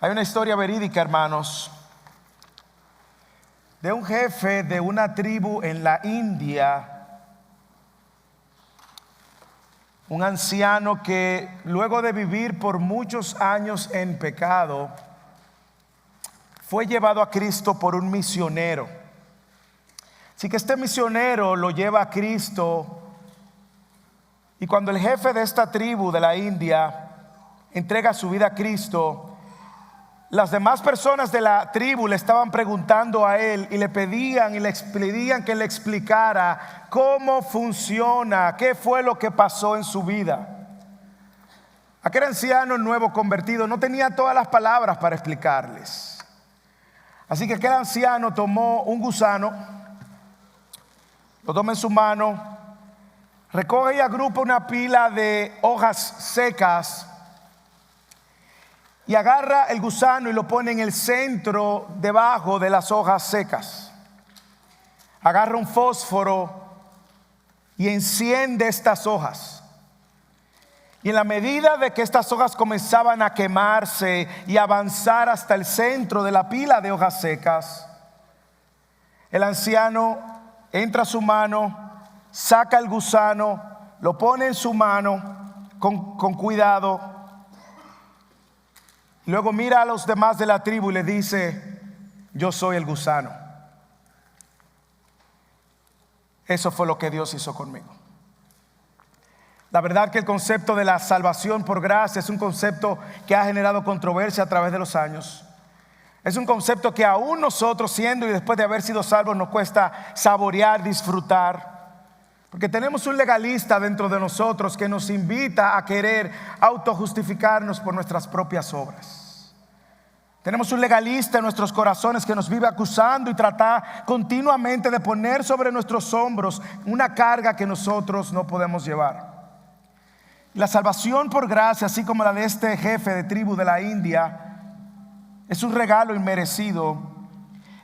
Hay una historia verídica, hermanos, de un jefe de una tribu en la India, un anciano que luego de vivir por muchos años en pecado, fue llevado a Cristo por un misionero. Así que este misionero lo lleva a Cristo, y cuando el jefe de esta tribu de la India entrega su vida a Cristo, las demás personas de la tribu le estaban preguntando a él y le pedían que le explicara cómo funciona, qué fue lo que pasó en su vida. Aquel anciano nuevo convertido no tenía todas las palabras para explicarles. Así que aquel anciano tomó un gusano, lo toma en su mano, recoge y agrupa una pila de hojas secas y agarra el gusano y lo pone en el centro debajo de las hojas secas. Agarra un fósforo y enciende estas hojas. Y en la medida de que estas hojas comenzaban a quemarse y avanzar hasta el centro de la pila de hojas secas, el anciano entra su mano, saca el gusano, lo pone en su mano con cuidado. Luego mira a los demás de la tribu y le dice: yo soy el gusano. Eso fue lo que Dios hizo conmigo. La verdad que el concepto de la salvación por gracia es un concepto que ha generado controversia a través de los años. Es un concepto que aún nosotros, siendo y después de haber sido salvos, nos cuesta saborear, disfrutar. Porque tenemos un legalista dentro de nosotros que nos invita a querer autojustificarnos por nuestras propias obras. Tenemos un legalista en nuestros corazones que nos vive acusando y trata continuamente de poner sobre nuestros hombros una carga que nosotros no podemos llevar. La salvación por gracia, así como la de este jefe de tribu de la India, es un regalo inmerecido.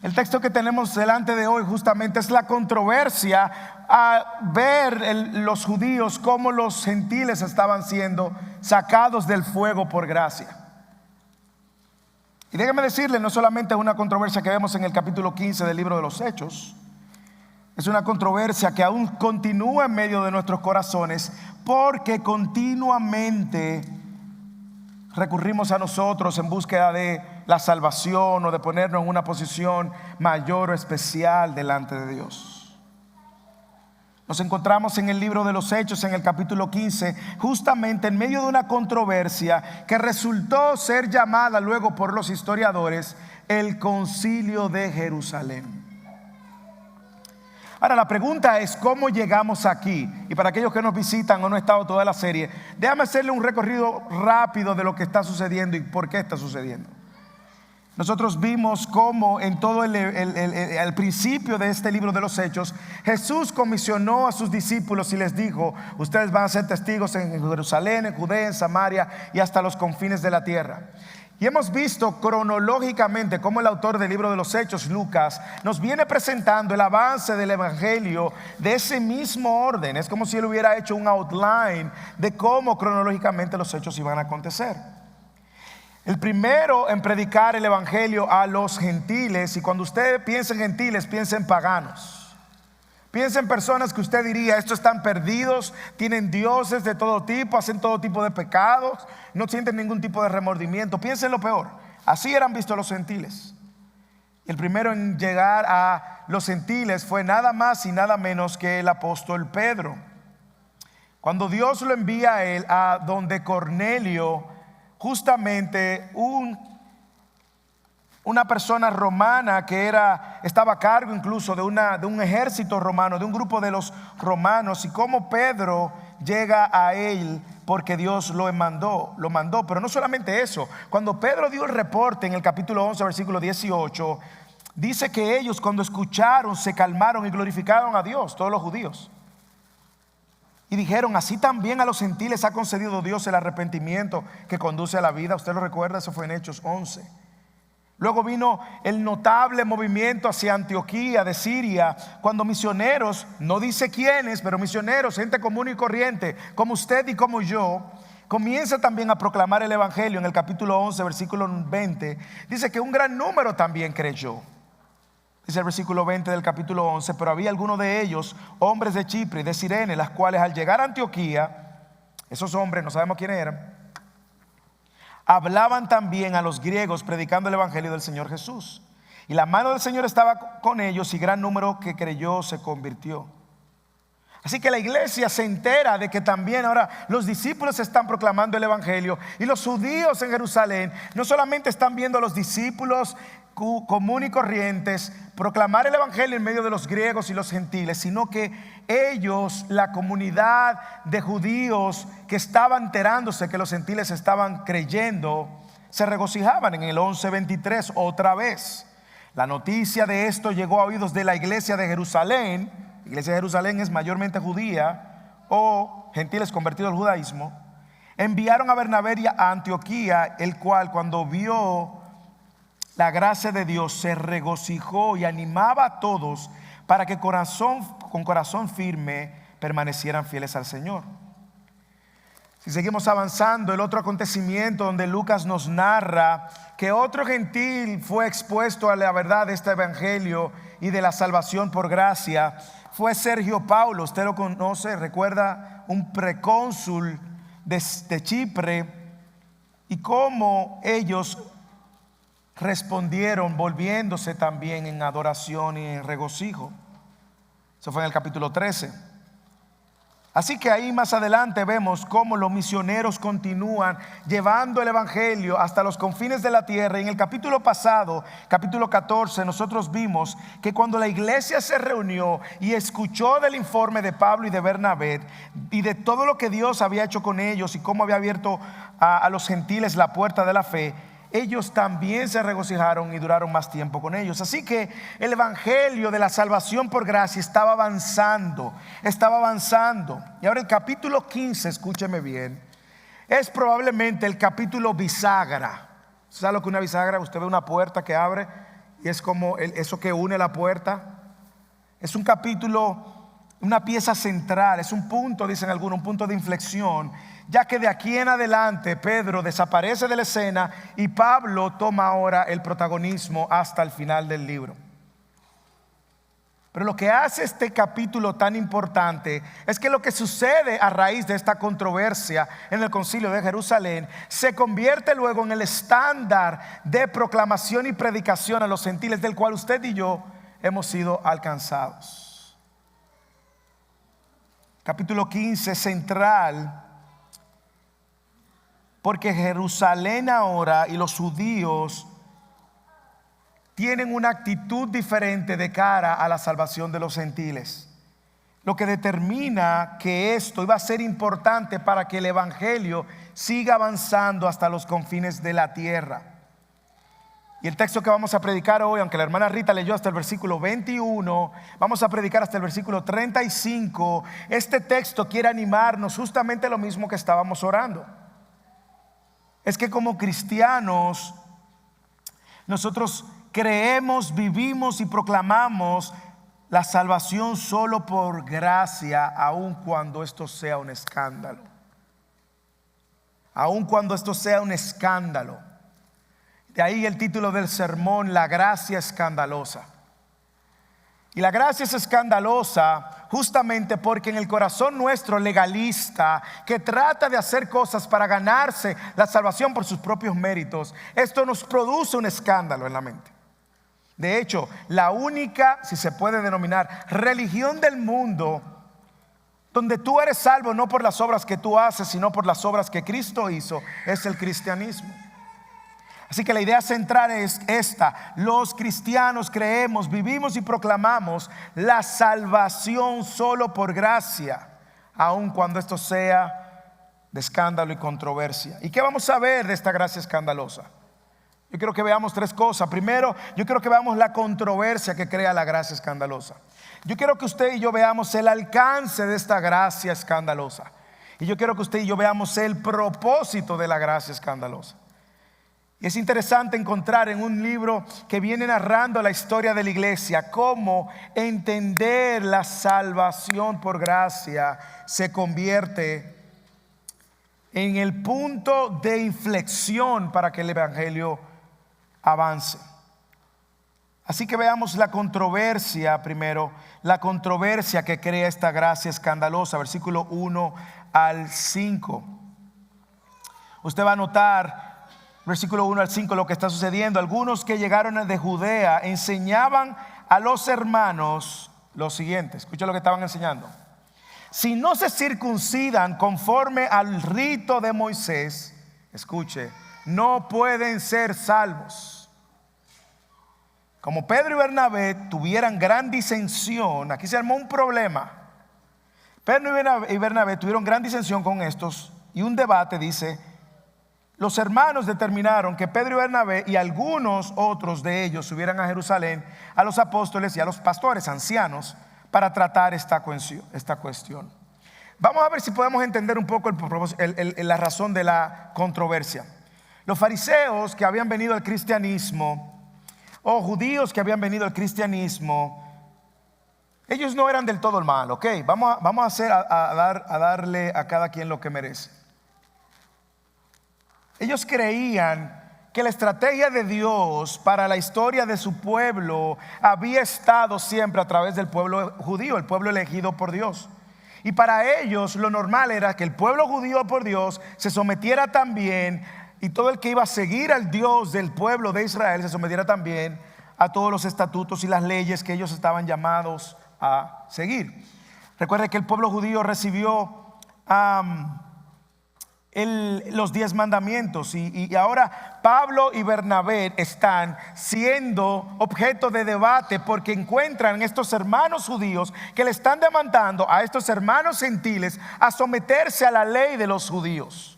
El texto que tenemos delante de hoy justamente es la controversia a ver los judíos cómo los gentiles estaban siendo sacados del fuego por gracia. Y déjeme decirle, no solamente es una controversia que vemos en el capítulo 15 del libro de los Hechos, es una controversia que aún continúa en medio de nuestros corazones, porque continuamente recurrimos a nosotros en búsqueda de la salvación o de ponernos en una posición mayor o especial delante de Dios. Nos encontramos en el libro de los Hechos, en el capítulo 15, justamente en medio de una controversia que resultó ser llamada luego por los historiadores el Concilio de Jerusalén. Ahora la pregunta es: ¿cómo llegamos aquí? Y para aquellos que nos visitan o no han estado toda la serie, déjame hacerle un recorrido rápido de lo que está sucediendo y por qué está sucediendo. Nosotros vimos cómo en todo el principio de este libro de los Hechos, Jesús comisionó a sus discípulos y les dijo: ustedes van a ser testigos en Jerusalén, en Judea, en Samaria y hasta los confines de la tierra. Y hemos visto cronológicamente cómo el autor del libro de los Hechos, Lucas, nos viene presentando el avance del evangelio de ese mismo orden. Es como si él hubiera hecho un outline de cómo cronológicamente los hechos iban a acontecer. El primero en predicar el evangelio a los gentiles, y cuando usted piensa en gentiles, piensa en paganos. Piensa en personas que usted diría: estos están perdidos, tienen dioses de todo tipo, hacen todo tipo de pecados, no sienten ningún tipo de remordimiento. Piensa en lo peor. Así eran vistos los gentiles. El primero en llegar a los gentiles fue nada más y nada menos que el apóstol Pedro. Cuando Dios lo envía a él a donde Cornelio, justamente una persona romana que estaba a cargo incluso de un ejército romano, de un grupo de los romanos, y cómo Pedro llega a él porque Dios lo mandó. Pero no solamente eso, cuando Pedro dio el reporte en el capítulo 11 versículo 18, dice que ellos, cuando escucharon, se calmaron y glorificaron a Dios, todos los judíos, y dijeron: así también a los gentiles ha concedido Dios el arrepentimiento que conduce a la vida. Usted lo recuerda, eso fue en Hechos 11. Luego vino el notable movimiento hacia Antioquía de Siria, cuando misioneros, no dice quiénes, pero misioneros, gente común y corriente, como usted y como yo, comienza también a proclamar el evangelio. En el capítulo 11, versículo 20, dice que un gran número también creyó. Dice el versículo 20 del capítulo 11: pero había algunos de ellos, hombres de Chipre y de Cirene, las cuales al llegar a Antioquía, esos hombres, no sabemos quiénes eran, hablaban también a los griegos predicando el evangelio del Señor Jesús. Y la mano del Señor estaba con ellos, y gran número que creyó se convirtió. Así que la iglesia se entera de que también ahora los discípulos están proclamando el evangelio, y los judíos en Jerusalén no solamente están viendo a los discípulos común y corrientes proclamar el evangelio en medio de los griegos y los gentiles, sino que ellos, la comunidad de judíos que estaban enterándose que los gentiles estaban creyendo, se regocijaban. En el 11:23 otra vez la noticia de esto llegó a oídos de la iglesia de Jerusalén. La iglesia de Jerusalén es mayormente judía o gentiles convertidos al judaísmo. Enviaron a Bernabé a Antioquía, el cual, cuando vio la gracia de Dios, se regocijó y animaba a todos para que con corazón firme permanecieran fieles al Señor. Si seguimos avanzando, el otro acontecimiento donde Lucas nos narra que otro gentil fue expuesto a la verdad de este evangelio y de la salvación por gracia fue Sergio Paulo. Usted lo conoce, recuerda, un precónsul de Chipre, y cómo ellos respondieron volviéndose también en adoración y en regocijo. Eso fue en el capítulo 13. Así que ahí más adelante vemos cómo los misioneros continúan llevando el evangelio hasta los confines de la tierra. Y en el capítulo pasado, capítulo 14, nosotros vimos que cuando la iglesia se reunió y escuchó del informe de Pablo y de Bernabé y de todo lo que Dios había hecho con ellos y cómo había abierto a los gentiles la puerta de la fe, ellos también se regocijaron y duraron más tiempo con ellos. Así que el evangelio de la salvación por gracia estaba avanzando. Y ahora el capítulo 15, escúcheme bien, es probablemente el capítulo bisagra. ¿Sabe lo que es una bisagra? Usted ve una puerta que abre y es como eso que une la puerta. Es un capítulo, una pieza central, es un punto, dicen algunos, un punto de inflexión, ya que de aquí en adelante Pedro desaparece de la escena y Pablo toma ahora el protagonismo hasta el final del libro. Pero lo que hace este capítulo tan importante es que lo que sucede a raíz de esta controversia en el concilio de Jerusalén se convierte luego en el estándar de proclamación y predicación a los gentiles, del cual usted y yo hemos sido alcanzados. Capítulo 15 central, porque Jerusalén ahora y los judíos tienen una actitud diferente de cara a la salvación de los gentiles, lo que determina que esto iba a ser importante para que el evangelio siga avanzando hasta los confines de la tierra. Y el texto que vamos a predicar hoy, aunque la hermana Rita leyó hasta el versículo 21, vamos a predicar hasta el versículo 35. Este texto quiere animarnos justamente lo mismo que estábamos orando. Es que como cristianos nosotros creemos, vivimos y proclamamos la salvación solo por gracia, aun cuando esto sea un escándalo. Aun cuando esto sea un escándalo. De ahí el título del sermón: la gracia escandalosa. Y la gracia es escandalosa justamente porque en el corazón nuestro legalista, que trata de hacer cosas para ganarse la salvación por sus propios méritos, esto nos produce un escándalo en la mente. De hecho, la única, si se puede denominar, religión del mundo donde tú eres salvo no por las obras que tú haces, sino por las obras que Cristo hizo, es el cristianismo. Así que la idea central es esta: los cristianos creemos, vivimos y proclamamos la salvación solo por gracia, aun cuando esto sea de escándalo y controversia. ¿Y qué vamos a ver de esta gracia escandalosa? Yo quiero que veamos tres cosas. Primero, yo quiero que veamos la controversia que crea la gracia escandalosa. Yo quiero que usted y yo veamos el alcance de esta gracia escandalosa. Y yo quiero que usted y yo veamos el propósito de la gracia escandalosa. Y es interesante encontrar en un libro que viene narrando la historia de la iglesia cómo entender la salvación por gracia se convierte en el punto de inflexión para que el evangelio avance. Así que veamos la controversia primero, la controversia que crea esta gracia escandalosa, versículo 1 al 5. Usted va a notar, versículo 1 al 5, lo que está sucediendo. Algunos que llegaron de Judea enseñaban a los hermanos lo siguiente. Escucha lo que estaban enseñando. Si no se circuncidan conforme al rito de Moisés, escuche, no pueden ser salvos. Como Pedro y Bernabé tuvieran gran disensión, aquí se armó un problema. Pedro y Bernabé tuvieron gran disensión con estos y un debate. Dice: los hermanos determinaron que Pedro y Bernabé y algunos otros de ellos subieran a Jerusalén a los apóstoles y a los pastores ancianos para tratar esta cuestión. Vamos a ver si podemos entender un poco la razón de la controversia. Los fariseos que habían venido al cristianismo, o judíos que habían venido al cristianismo, ellos no eran del todo el mal, ¿ok? Vamos a darle a cada quien lo que merece. Ellos creían que la estrategia de Dios para la historia de su pueblo había estado siempre a través del pueblo judío, el pueblo elegido por Dios. Y para ellos lo normal era que el pueblo judío por Dios se sometiera también, y todo el que iba a seguir al Dios del pueblo de Israel se sometiera también a todos los estatutos y las leyes que ellos estaban llamados a seguir. Recuerde que el pueblo judío recibió los 10 mandamientos y ahora Pablo y Bernabé están siendo objeto de debate porque encuentran estos hermanos judíos que le están demandando a estos hermanos gentiles a someterse a la ley de los judíos.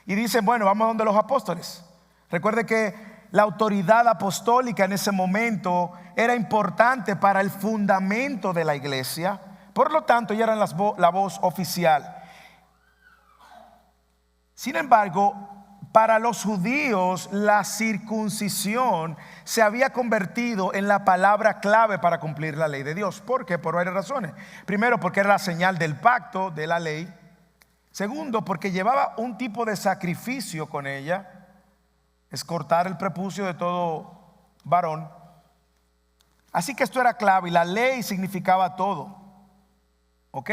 Y dicen: bueno, vamos donde los apóstoles. Recuerde que la autoridad apostólica en ese momento era importante para el fundamento de la iglesia. Por lo tanto, ya eran la voz oficial. Sin embargo, para los judíos la circuncisión se había convertido en la palabra clave para cumplir la ley de Dios. ¿Por qué? Por varias razones. Primero, porque era la señal del pacto, de la ley. Segundo, porque llevaba un tipo de sacrificio con ella, es cortar el prepucio de todo varón. Así que esto era clave y la ley significaba todo. ¿Ok?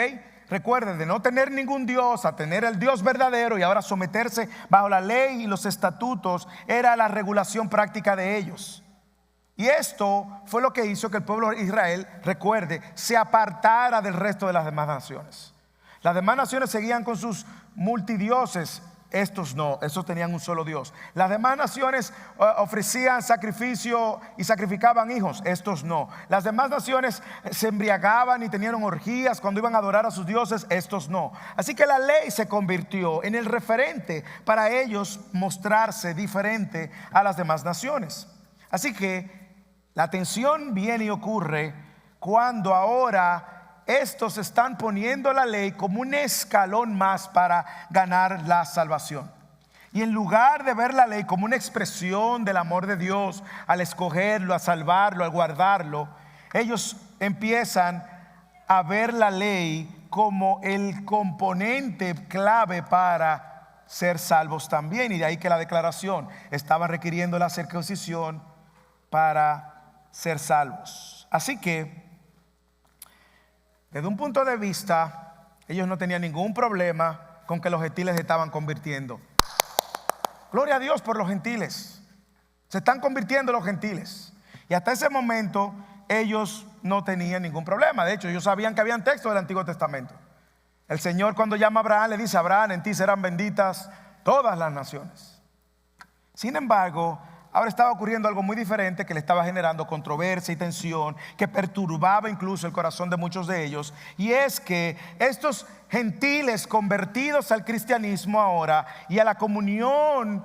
Recuerden, de no tener ningún Dios a tener el Dios verdadero y ahora someterse bajo la ley y los estatutos era la regulación práctica de ellos. Y esto fue lo que hizo que el pueblo de Israel, recuerde, se apartara del resto de las demás naciones. Las demás naciones seguían con sus multidioses. Estos no, estos tenían un solo Dios. Las demás naciones ofrecían sacrificio y sacrificaban hijos. Estos no. Las demás naciones se embriagaban y tenían orgías cuando iban a adorar a sus dioses. Estos no. Así que la ley se convirtió en el referente para ellos mostrarse diferente a las demás naciones. Así que la tensión viene y ocurre cuando ahora estos están poniendo la ley como un escalón más para ganar la salvación. Y en lugar de ver la ley como una expresión del amor de Dios al escogerlo, a salvarlo, al guardarlo, ellos empiezan a ver la ley como el componente clave para ser salvos también. Y de ahí que la declaración estaba requiriendo la circuncisión para ser salvos. Así que desde un punto de vista, ellos no tenían ningún problema con que los gentiles se estaban convirtiendo. Gloria a Dios por los gentiles. Se están convirtiendo los gentiles. Y hasta ese momento ellos no tenían ningún problema. De hecho, ellos sabían que habían textos del Antiguo Testamento. El Señor, cuando llama a Abraham, le dice: Abraham, en ti serán benditas todas las naciones. Sin embargo, ahora estaba ocurriendo algo muy diferente que le estaba generando controversia y tensión, que perturbaba incluso el corazón de muchos de ellos. Y es que estos gentiles convertidos al cristianismo ahora y a la comunión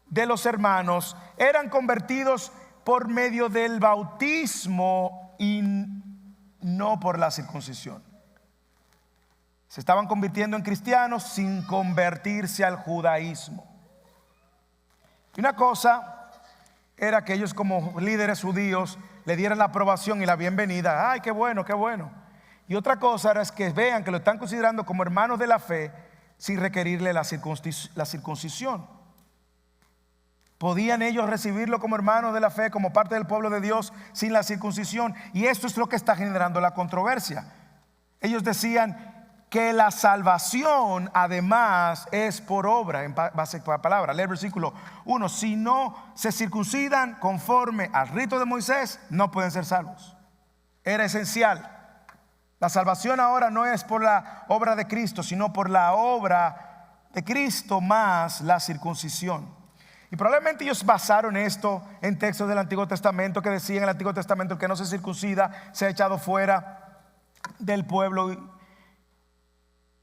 de los hermanos eran convertidos por medio del bautismo y no por la circuncisión. Se estaban convirtiendo en cristianos sin convertirse al judaísmo. Y una cosa era que ellos, como líderes judíos, le dieran la aprobación y la bienvenida. ¡Ay, qué bueno, qué bueno! Y otra cosa era que vean que lo están considerando como hermanos de la fe sin requerirle la circuncisión. ¿Podían ellos recibirlo como hermanos de la fe, como parte del pueblo de Dios, sin la circuncisión? Y esto es lo que está generando la controversia. Ellos decían que la salvación además es por obra, en base a la palabra. Lee el versículo 1. Si no se circuncidan conforme al rito de Moisés, no pueden ser salvos. Era esencial. La salvación ahora no es por la obra de Cristo, sino por la obra de Cristo más la circuncisión. Y probablemente ellos basaron esto en textos del Antiguo Testamento que decían en el Antiguo Testamento: el que no se circuncida se ha echado fuera del pueblo.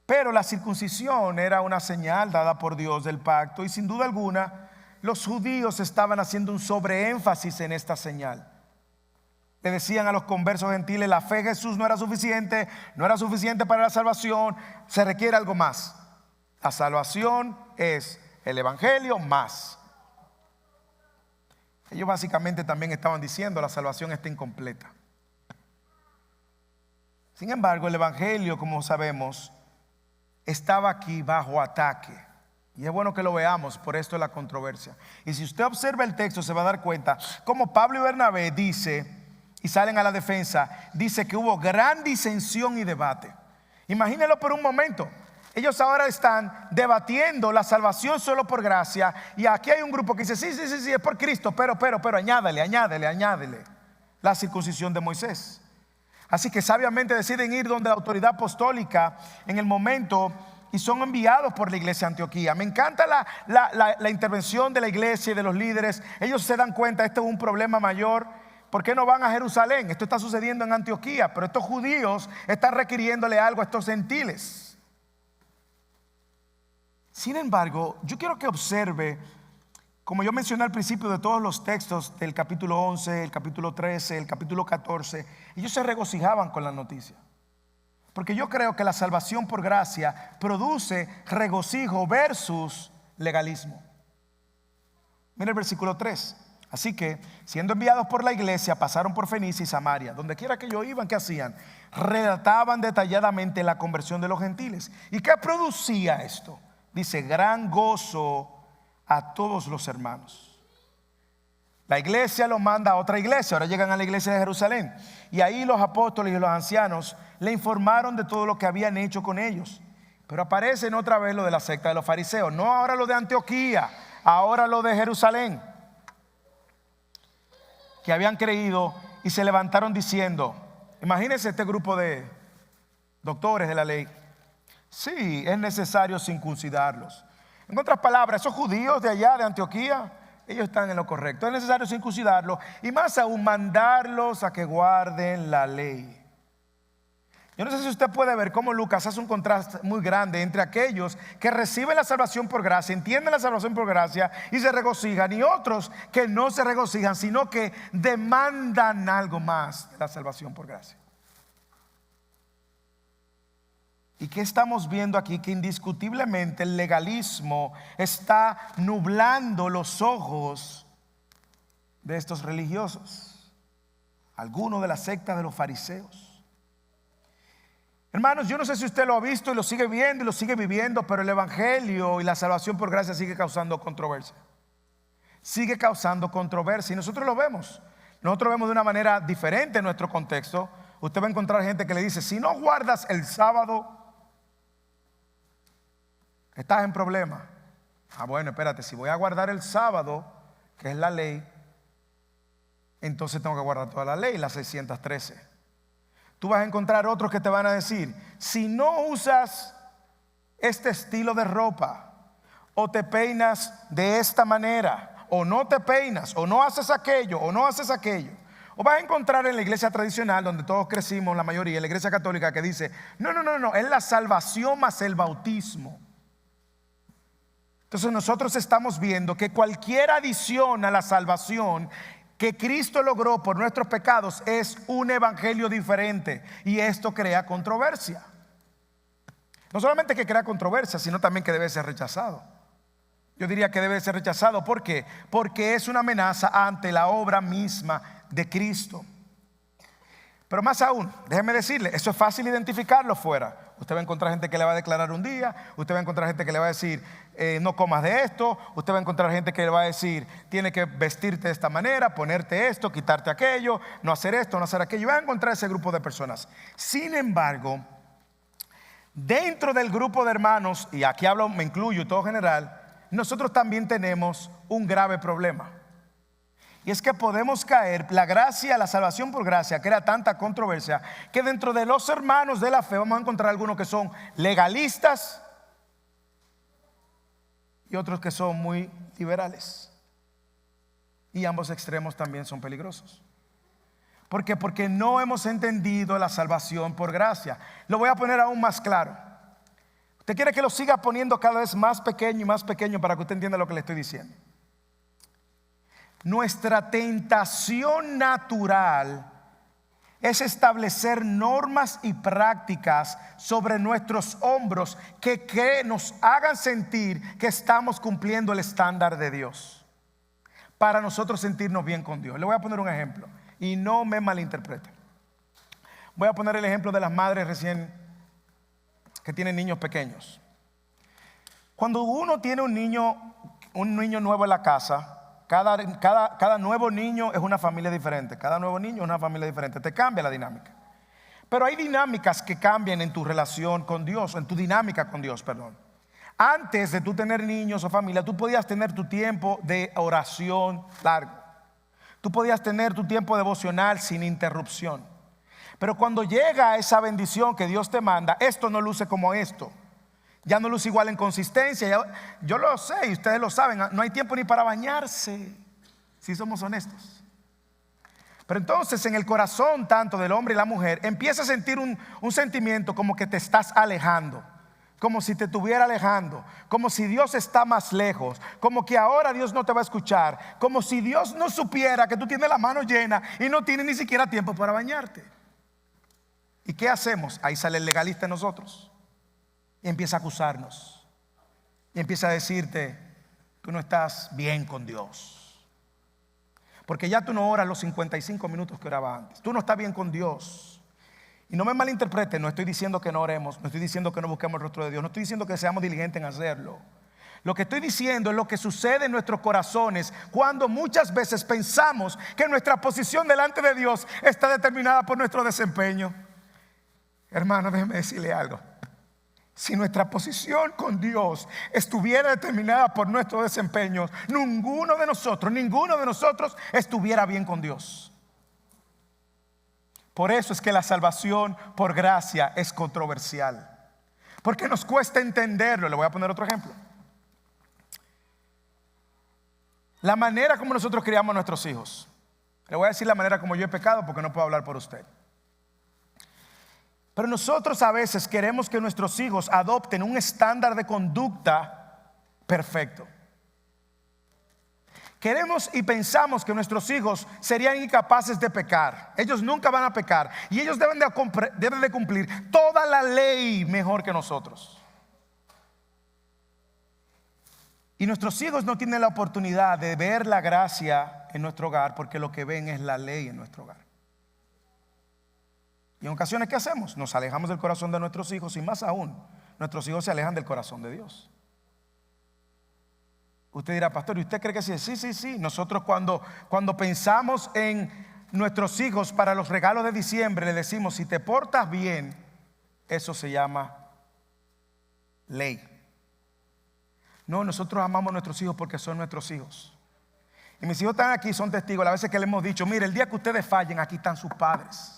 Pero la circuncisión era una señal dada por Dios del pacto, y sin duda alguna los judíos estaban haciendo un sobreénfasis en esta señal. Le decían a los conversos gentiles: la fe en Jesús no era suficiente para la salvación, se requiere algo más. La salvación es el evangelio más. Ellos básicamente también estaban diciendo: la salvación está incompleta. Sin embargo, el evangelio, como sabemos, estaba aquí bajo ataque. Y es bueno que lo veamos, por esto es la controversia. Y si usted observa el texto, se va a dar cuenta como Pablo y Bernabé dice, y salen a la defensa, dice que hubo gran disensión y debate. Imagínenlo por un momento. Ellos ahora están debatiendo la salvación solo por gracia, y aquí hay un grupo que dice: sí, es por Cristo, pero añádele la circuncisión de Moisés. Así que sabiamente deciden ir donde la autoridad apostólica en el momento, y son enviados por la iglesia de Antioquía. Me encanta la intervención de la iglesia y de los líderes. Ellos se dan cuenta: este es un problema mayor. ¿Por qué no van a Jerusalén? Esto está sucediendo en Antioquía, pero estos judíos están requiriéndole algo a estos gentiles. Sin embargo, yo quiero que observe, como yo mencioné al principio, de todos los textos del capítulo 11, el capítulo 13, el capítulo 14, ellos se regocijaban con la noticia. Porque yo creo que la salvación por gracia produce regocijo versus legalismo. Mira el versículo 3. Así que, siendo enviados por la iglesia, pasaron por Fenicia y Samaria. Donde quiera que ellos iban, ¿qué hacían? Relataban detalladamente la conversión de los gentiles. ¿Y qué producía esto? Dice: gran gozo a todos los hermanos. La iglesia los manda a otra iglesia. Ahora llegan a la iglesia de Jerusalén, y ahí los apóstoles y los ancianos le informaron de todo lo que habían hecho con ellos. Pero aparecen otra vez lo de la secta de los fariseos. No ahora lo de Antioquía, ahora lo de Jerusalén, que habían creído y se levantaron diciendo, imagínense este grupo de doctores de la ley: sí, es necesario circuncidarlos. En otras palabras, esos judíos de allá de Antioquía, ellos están en lo correcto. Es necesario circuncidarlos, y más aún mandarlos a que guarden la ley. Yo no sé si usted puede ver cómo Lucas hace un contraste muy grande entre aquellos que reciben la salvación por gracia, entienden la salvación por gracia y se regocijan, y otros que no se regocijan, sino que demandan algo más de la salvación por gracia. ¿Y qué estamos viendo aquí? Que indiscutiblemente el legalismo está nublando los ojos de estos religiosos, algunos de la secta de los fariseos. Hermanos, yo no sé si usted lo ha visto y lo sigue viendo y lo sigue viviendo, pero el evangelio y la salvación por gracia sigue causando controversia. Sigue causando controversia, y nosotros lo vemos. Nosotros vemos de una manera diferente en nuestro contexto. Usted va a encontrar gente que le dice: si no guardas el sábado, estás en problema. Bueno, espérate, si voy a guardar el sábado, que es la ley, entonces tengo que guardar toda la ley, la 613. Tú vas a encontrar otros que te van a decir: si no usas este estilo de ropa, o te peinas de esta manera, o no te peinas, o no haces aquello, o no haces aquello. O vas a encontrar en la iglesia tradicional, donde todos crecimos, la mayoría, en la iglesia católica, que dice: no, es la salvación más el bautismo. Entonces nosotros estamos viendo que cualquier adición a la salvación que Cristo logró por nuestros pecados es un evangelio diferente, y esto crea controversia. No solamente que crea controversia, sino también que debe ser rechazado. Yo diría que debe ser rechazado. ¿Por qué? Porque es una amenaza ante la obra misma de Cristo. Pero más aún, déjeme decirle, eso es fácil identificarlo fuera. Usted va a encontrar gente que le va a declarar un día, usted va a encontrar gente que le va a decir, no comas de esto, usted va a encontrar gente que le va a decir, tiene que vestirte de esta manera, ponerte esto, quitarte aquello, no hacer esto, no hacer aquello. Va a encontrar ese grupo de personas. Sin embargo, dentro del grupo de hermanos, y aquí hablo, me incluyo todo general, nosotros también tenemos un grave problema. Y es que podemos caer, la gracia, la salvación por gracia crea tanta controversia que dentro de los hermanos de la fe vamos a encontrar algunos que son legalistas y otros que son muy liberales. Y ambos extremos también son peligrosos. ¿Por qué? Porque no hemos entendido la salvación por gracia. Lo voy a poner aún más claro. Usted quiere que lo siga poniendo cada vez más pequeño y más pequeño para que usted entienda lo que le estoy diciendo. Nuestra tentación natural es establecer normas y prácticas sobre nuestros hombros que nos hagan sentir que estamos cumpliendo el estándar de Dios, para nosotros sentirnos bien con Dios. Le voy a poner un ejemplo y no me malinterpreten. Voy a poner el ejemplo de las madres recién que tienen niños pequeños. Cuando uno tiene un niño nuevo en la casa, cada nuevo niño es una familia diferente. Cada nuevo niño es una familia diferente. Te cambia la dinámica. Pero hay dinámicas que cambian en tu relación con Dios, en tu dinámica con Dios, perdón. Antes de tú tener niños o familia, tú podías tener tu tiempo de oración largo. Tú podías tener tu tiempo devocional sin interrupción. Pero cuando llega esa bendición que Dios te manda, esto no luce como esto. Ya no luce igual en consistencia. Yo lo sé y ustedes lo saben. No hay tiempo ni para bañarse, si somos honestos. Pero entonces en el corazón tanto del hombre y la mujer empieza a sentir un sentimiento como que te estás alejando, como si te estuviera alejando, como si Dios está más lejos, como que ahora Dios no te va a escuchar, como si Dios no supiera que tú tienes la mano llena y no tienes ni siquiera tiempo para bañarte. ¿Y qué hacemos? Ahí sale el legalista en nosotros. Y empieza a acusarnos. Y empieza a decirte, tú no estás bien con Dios. Porque ya tú no oras los 55 minutos que oraba antes. Tú no estás bien con Dios. Y no me malinterpreten, no estoy diciendo que no oremos, no estoy diciendo que no busquemos el rostro de Dios, no estoy diciendo que seamos diligentes en hacerlo. Lo que estoy diciendo es lo que sucede en nuestros corazones cuando muchas veces pensamos que nuestra posición delante de Dios está determinada por nuestro desempeño. Hermano, déjeme decirle algo. Si nuestra posición con Dios estuviera determinada por nuestro desempeño, ninguno de nosotros estuviera bien con Dios. Por eso es que la salvación por gracia es controversial, porque nos cuesta entenderlo. Le voy a poner otro ejemplo. La manera como nosotros criamos a nuestros hijos. Le voy a decir la manera como yo he pecado, porque no puedo hablar por usted. Pero nosotros a veces queremos que nuestros hijos adopten un estándar de conducta perfecto. Queremos y pensamos que nuestros hijos serían incapaces de pecar. Ellos nunca van a pecar y ellos deben de cumplir toda la ley mejor que nosotros. Y nuestros hijos no tienen la oportunidad de ver la gracia en nuestro hogar, porque lo que ven es la ley en nuestro hogar. Y en ocasiones, ¿qué hacemos? Nos alejamos del corazón de nuestros hijos, y más aún, nuestros hijos se alejan del corazón de Dios. Usted dirá, pastor, ¿y usted cree que sí? Sí. Nosotros cuando pensamos en nuestros hijos para los regalos de diciembre, le decimos, si te portas bien, eso se llama ley. No, nosotros amamos a nuestros hijos porque son nuestros hijos. Y mis hijos están aquí, son testigos. Las veces que les hemos dicho, mire, el día que ustedes fallen, aquí están sus padres.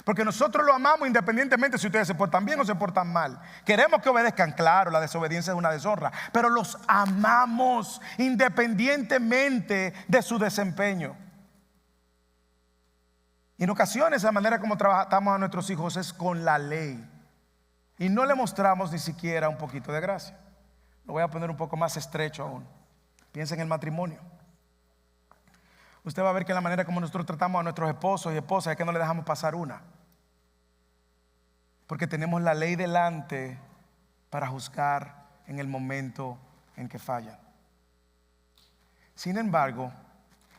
Porque nosotros lo amamos independientemente si ustedes se portan bien o se portan mal. Queremos que obedezcan, claro, la desobediencia es una deshonra, pero los amamos independientemente de su desempeño. Y en ocasiones la manera como tratamos a nuestros hijos es con la ley. Y no le mostramos ni siquiera un poquito de gracia. Lo voy a poner un poco más estrecho aún. Piensa en el matrimonio. Usted va a ver que la manera como nosotros tratamos a nuestros esposos y esposas es que no le dejamos pasar una. Porque tenemos la ley delante para juzgar en el momento en que fallan. Sin embargo,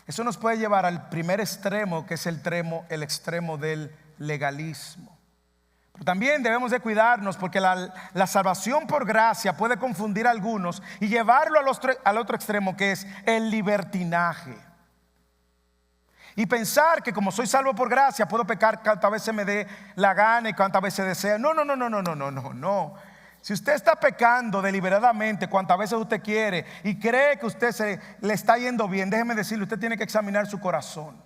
eso nos puede llevar al primer extremo, que es el extremo del legalismo. Pero también debemos de cuidarnos porque la salvación por gracia puede confundir a algunos y llevarlo al otro extremo, que es el libertinaje. Y pensar que como soy salvo por gracia puedo pecar cuantas veces me dé la gana y cuantas veces desea. No. Si usted está pecando deliberadamente cuantas veces usted quiere y cree que usted le está yendo bien, déjeme decirle, usted tiene que examinar su corazón.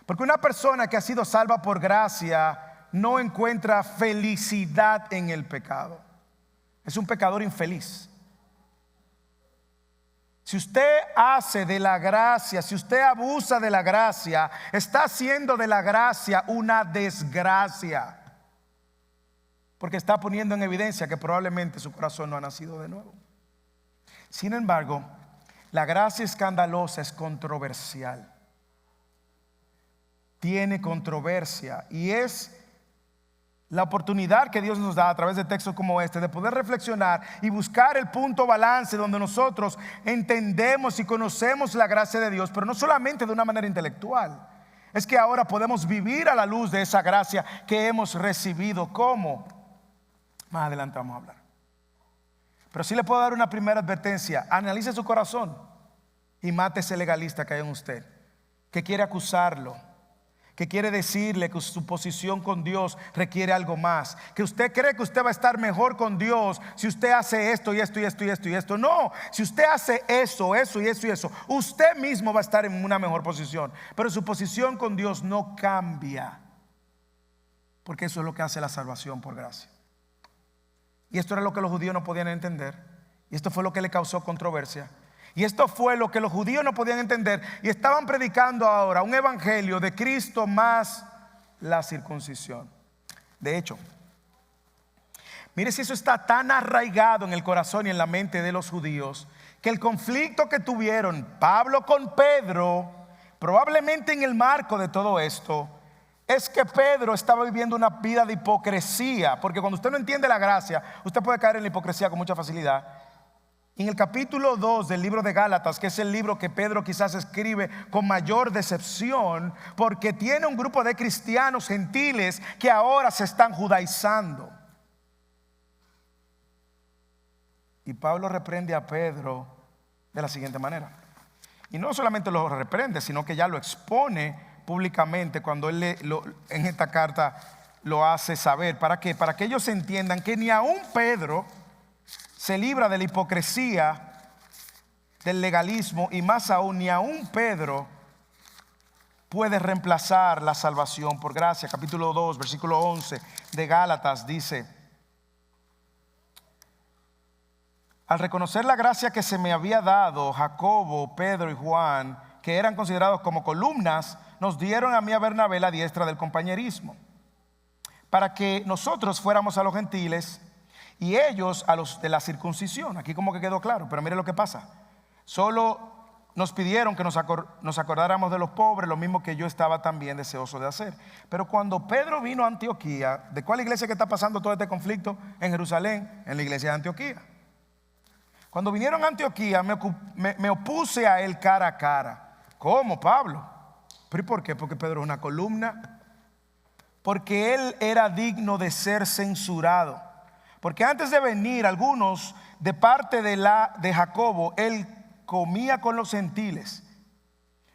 Porque una persona que ha sido salva por gracia no encuentra felicidad en el pecado. Es un pecador infeliz. Si usted hace de la gracia, si usted abusa de la gracia, está haciendo de la gracia una desgracia. Porque está poniendo en evidencia que probablemente su corazón no ha nacido de nuevo. Sin embargo, la gracia escandalosa es controversial. Tiene controversia y es la oportunidad que Dios nos da a través de textos como este de poder reflexionar y buscar el punto balance donde nosotros entendemos y conocemos la gracia de Dios, pero no solamente de una manera intelectual. Es que ahora podemos vivir a la luz de esa gracia que hemos recibido. ¿Cómo? Más adelante vamos a hablar. Pero sí le puedo dar una primera advertencia. Analice su corazón y mate ese legalista que hay en usted, que quiere acusarlo, que quiere decirle que su posición con Dios requiere algo más, que usted cree que usted va a estar mejor con Dios si usted hace esto y esto y esto y esto y esto. No, si usted hace eso y eso, usted mismo va a estar en una mejor posición. Pero su posición con Dios no cambia, porque eso es lo que hace la salvación por gracia. Y esto era lo que los judíos no podían entender, y esto fue lo que le causó controversia. Y esto fue lo que los judíos no podían entender y estaban predicando ahora un evangelio de Cristo más la circuncisión. De hecho, mire si eso está tan arraigado en el corazón y en la mente de los judíos, que el conflicto que tuvieron Pablo con Pedro, probablemente en el marco de todo esto, es que Pedro estaba viviendo una vida de hipocresía. Porque cuando usted no entiende la gracia, usted puede caer en la hipocresía con mucha facilidad. En el capítulo 2 del libro de Gálatas, que es el libro que Pedro quizás escribe con mayor decepción, porque tiene un grupo de cristianos gentiles que ahora se están judaizando. Y Pablo reprende a Pedro de la siguiente manera. Y no solamente lo reprende, sino que ya lo expone públicamente cuando él en esta carta lo hace saber. ¿Para qué? Para que ellos entiendan que ni aún Pedro se libra de la hipocresía, del legalismo, y más aún, ni aún Pedro puede reemplazar la salvación por gracia. Capítulo 2, versículo 11 de Gálatas dice: al reconocer la gracia que se me había dado, Jacobo, Pedro y Juan, que eran considerados como columnas, nos dieron a mí a Bernabé la diestra del compañerismo, para que nosotros fuéramos a los gentiles y ellos a los de la circuncisión. Aquí como que quedó claro, pero mire lo que pasa. Solo nos pidieron que nos acordáramos de los pobres, lo mismo que yo estaba también deseoso de hacer. Pero cuando Pedro vino a Antioquía, ¿de cuál iglesia que está pasando todo este conflicto? En Jerusalén, en la iglesia de Antioquía. Cuando vinieron a Antioquía me opuse a él cara a cara. ¿Cómo, Pablo? ¿Pero y por qué? Porque Pedro es una columna. Porque él era digno de ser censurado. Porque antes de venir algunos de parte de Jacobo, él comía con los gentiles.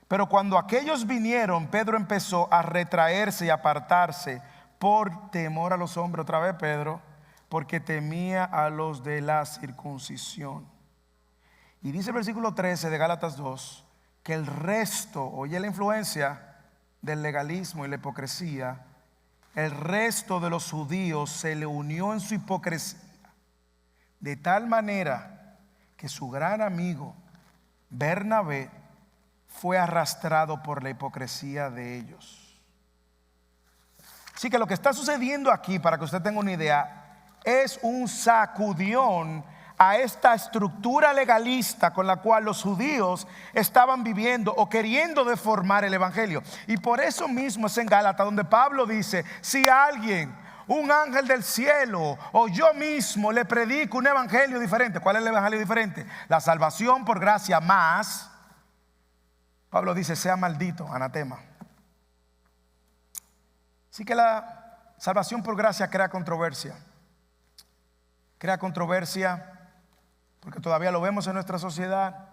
Pero cuando aquellos vinieron, Pedro empezó a retraerse y apartarse por temor a los hombres. Otra vez Pedro, porque temía a los de la circuncisión. Y dice el versículo 13 de Gálatas 2 que el resto, oye la influencia del legalismo y la hipocresía, el resto de los judíos se le unió en su hipocresía, de tal manera que su gran amigo Bernabé fue arrastrado por la hipocresía de ellos. Así que lo que está sucediendo aquí, para que usted tenga una idea, es un sacudión a esta estructura legalista con la cual los judíos estaban viviendo o queriendo deformar el evangelio. Y por eso mismo es en Gálatas donde Pablo dice: si alguien, un ángel del cielo o yo mismo le predico un evangelio diferente. ¿Cuál es el evangelio diferente? La salvación por gracia más, Pablo dice, sea maldito, anatema. Así que la Salvación por gracia crea controversia. Crea controversia porque todavía lo vemos en nuestra sociedad,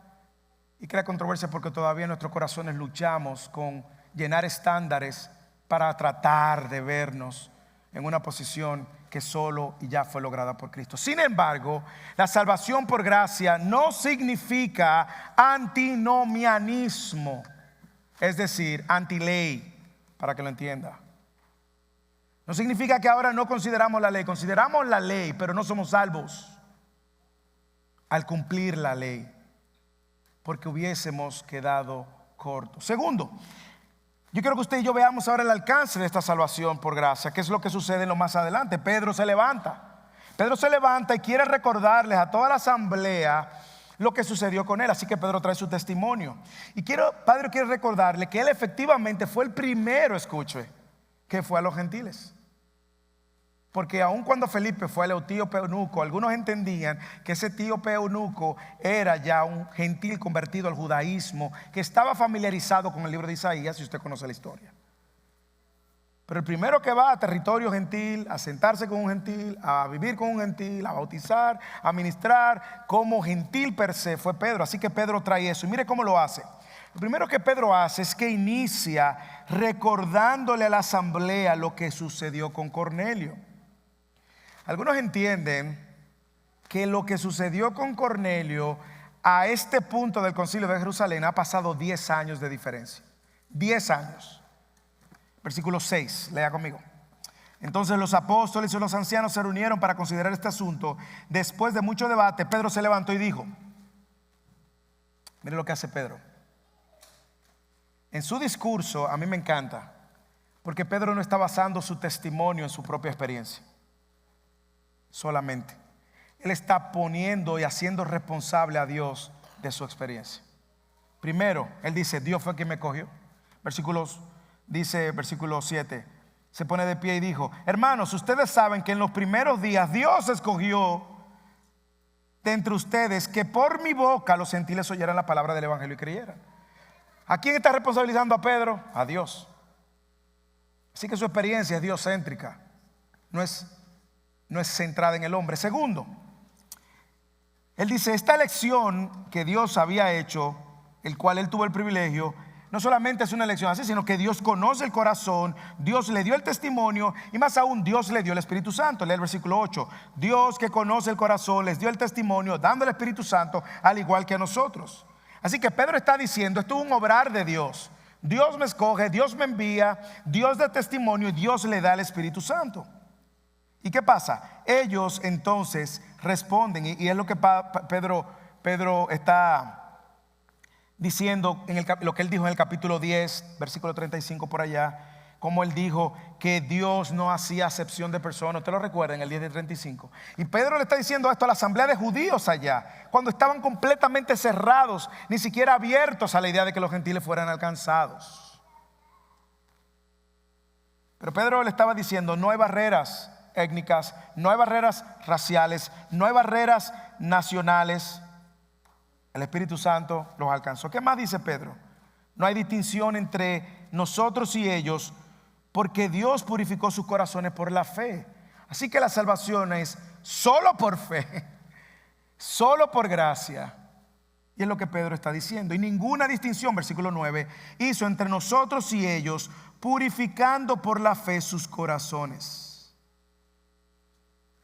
y crea controversia porque todavía en nuestros corazones luchamos con llenar estándares para tratar de vernos en una posición que solo y ya fue lograda por Cristo. Sin embargo, la salvación por gracia no significa antinomianismo, es decir, antiley, para que lo entienda. No significa que ahora no consideramos la ley, consideramos la ley, pero no somos salvos al cumplir la ley, porque hubiésemos quedado cortos. Segundo, yo quiero que usted y yo veamos ahora el alcance de esta salvación por gracia. ¿Qué es lo que sucede en lo más adelante? Pedro se levanta y quiere recordarles a toda la asamblea lo que sucedió con él. Así que Pedro trae su testimonio. Y Pedro quiere recordarle que él efectivamente fue el primero, escuche, que fue a los gentiles. Porque aun cuando Felipe fue al etíope eunuco, algunos entendían que ese etíope eunuco era ya un gentil convertido al judaísmo, que estaba familiarizado con el libro de Isaías, si usted conoce la historia. Pero el primero que va a territorio gentil, a sentarse con un gentil, a vivir con un gentil, a bautizar, a ministrar como gentil per se, fue Pedro. Así que Pedro trae eso. Y mire cómo lo hace. Lo primero que Pedro hace es que inicia recordándole a la asamblea lo que sucedió con Cornelio. Algunos entienden que lo que sucedió con Cornelio a este punto del concilio de Jerusalén ha pasado 10 años de diferencia. 10 años. Versículo 6, lea conmigo. Entonces los apóstoles y los ancianos se reunieron para considerar este asunto. Después de mucho debate, Pedro se levantó y dijo, mire lo que hace Pedro. En su discurso, a mí me encanta, porque Pedro no está basando su testimonio en su propia experiencia solamente. Él está poniendo y haciendo responsable a Dios de su experiencia. Primero, él dice, Dios fue quien me cogió. Versículo 7, se pone de pie y dijo, hermanos, ustedes saben que en los primeros días Dios escogió de entre ustedes que por mi boca los gentiles oyeran la palabra del evangelio y creyeran. ¿A quién está responsabilizando a Pedro? A Dios. Así que su experiencia es diocéntrica, no es centrada en el hombre. Segundo, él dice, esta elección que Dios había hecho, el cual él tuvo el privilegio, no solamente es una elección así, sino que Dios conoce el corazón, Dios le dio el testimonio y más aún Dios le dio el Espíritu Santo. Lee el versículo 8. Dios que conoce el corazón les dio el testimonio dando el Espíritu Santo al igual que a nosotros. Así que Pedro está diciendo, esto es un obrar de Dios. Dios me escoge, Dios me envía, Dios da testimonio y Dios le da el Espíritu Santo. ¿Y qué pasa? Ellos entonces responden, y es lo que Pedro está diciendo en lo que él dijo en el capítulo 10, versículo 35 por allá, como él dijo que Dios no hacía acepción de personas. ¿Usted lo recuerda en el 10 de 35? Y Pedro le está diciendo esto a la asamblea de judíos allá, cuando estaban completamente cerrados, ni siquiera abiertos a la idea de que los gentiles fueran alcanzados. Pero Pedro le estaba diciendo, no hay barreras étnicas, no hay barreras raciales, no hay barreras nacionales. El Espíritu Santo los alcanzó. ¿Qué más dice Pedro? No hay distinción entre nosotros y ellos, porque Dios purificó sus corazones por la fe. Así que la salvación es solo por fe, solo por gracia. Y es lo que Pedro está diciendo. Y ninguna distinción, versículo 9, hizo entre nosotros y ellos, purificando por la fe sus corazones.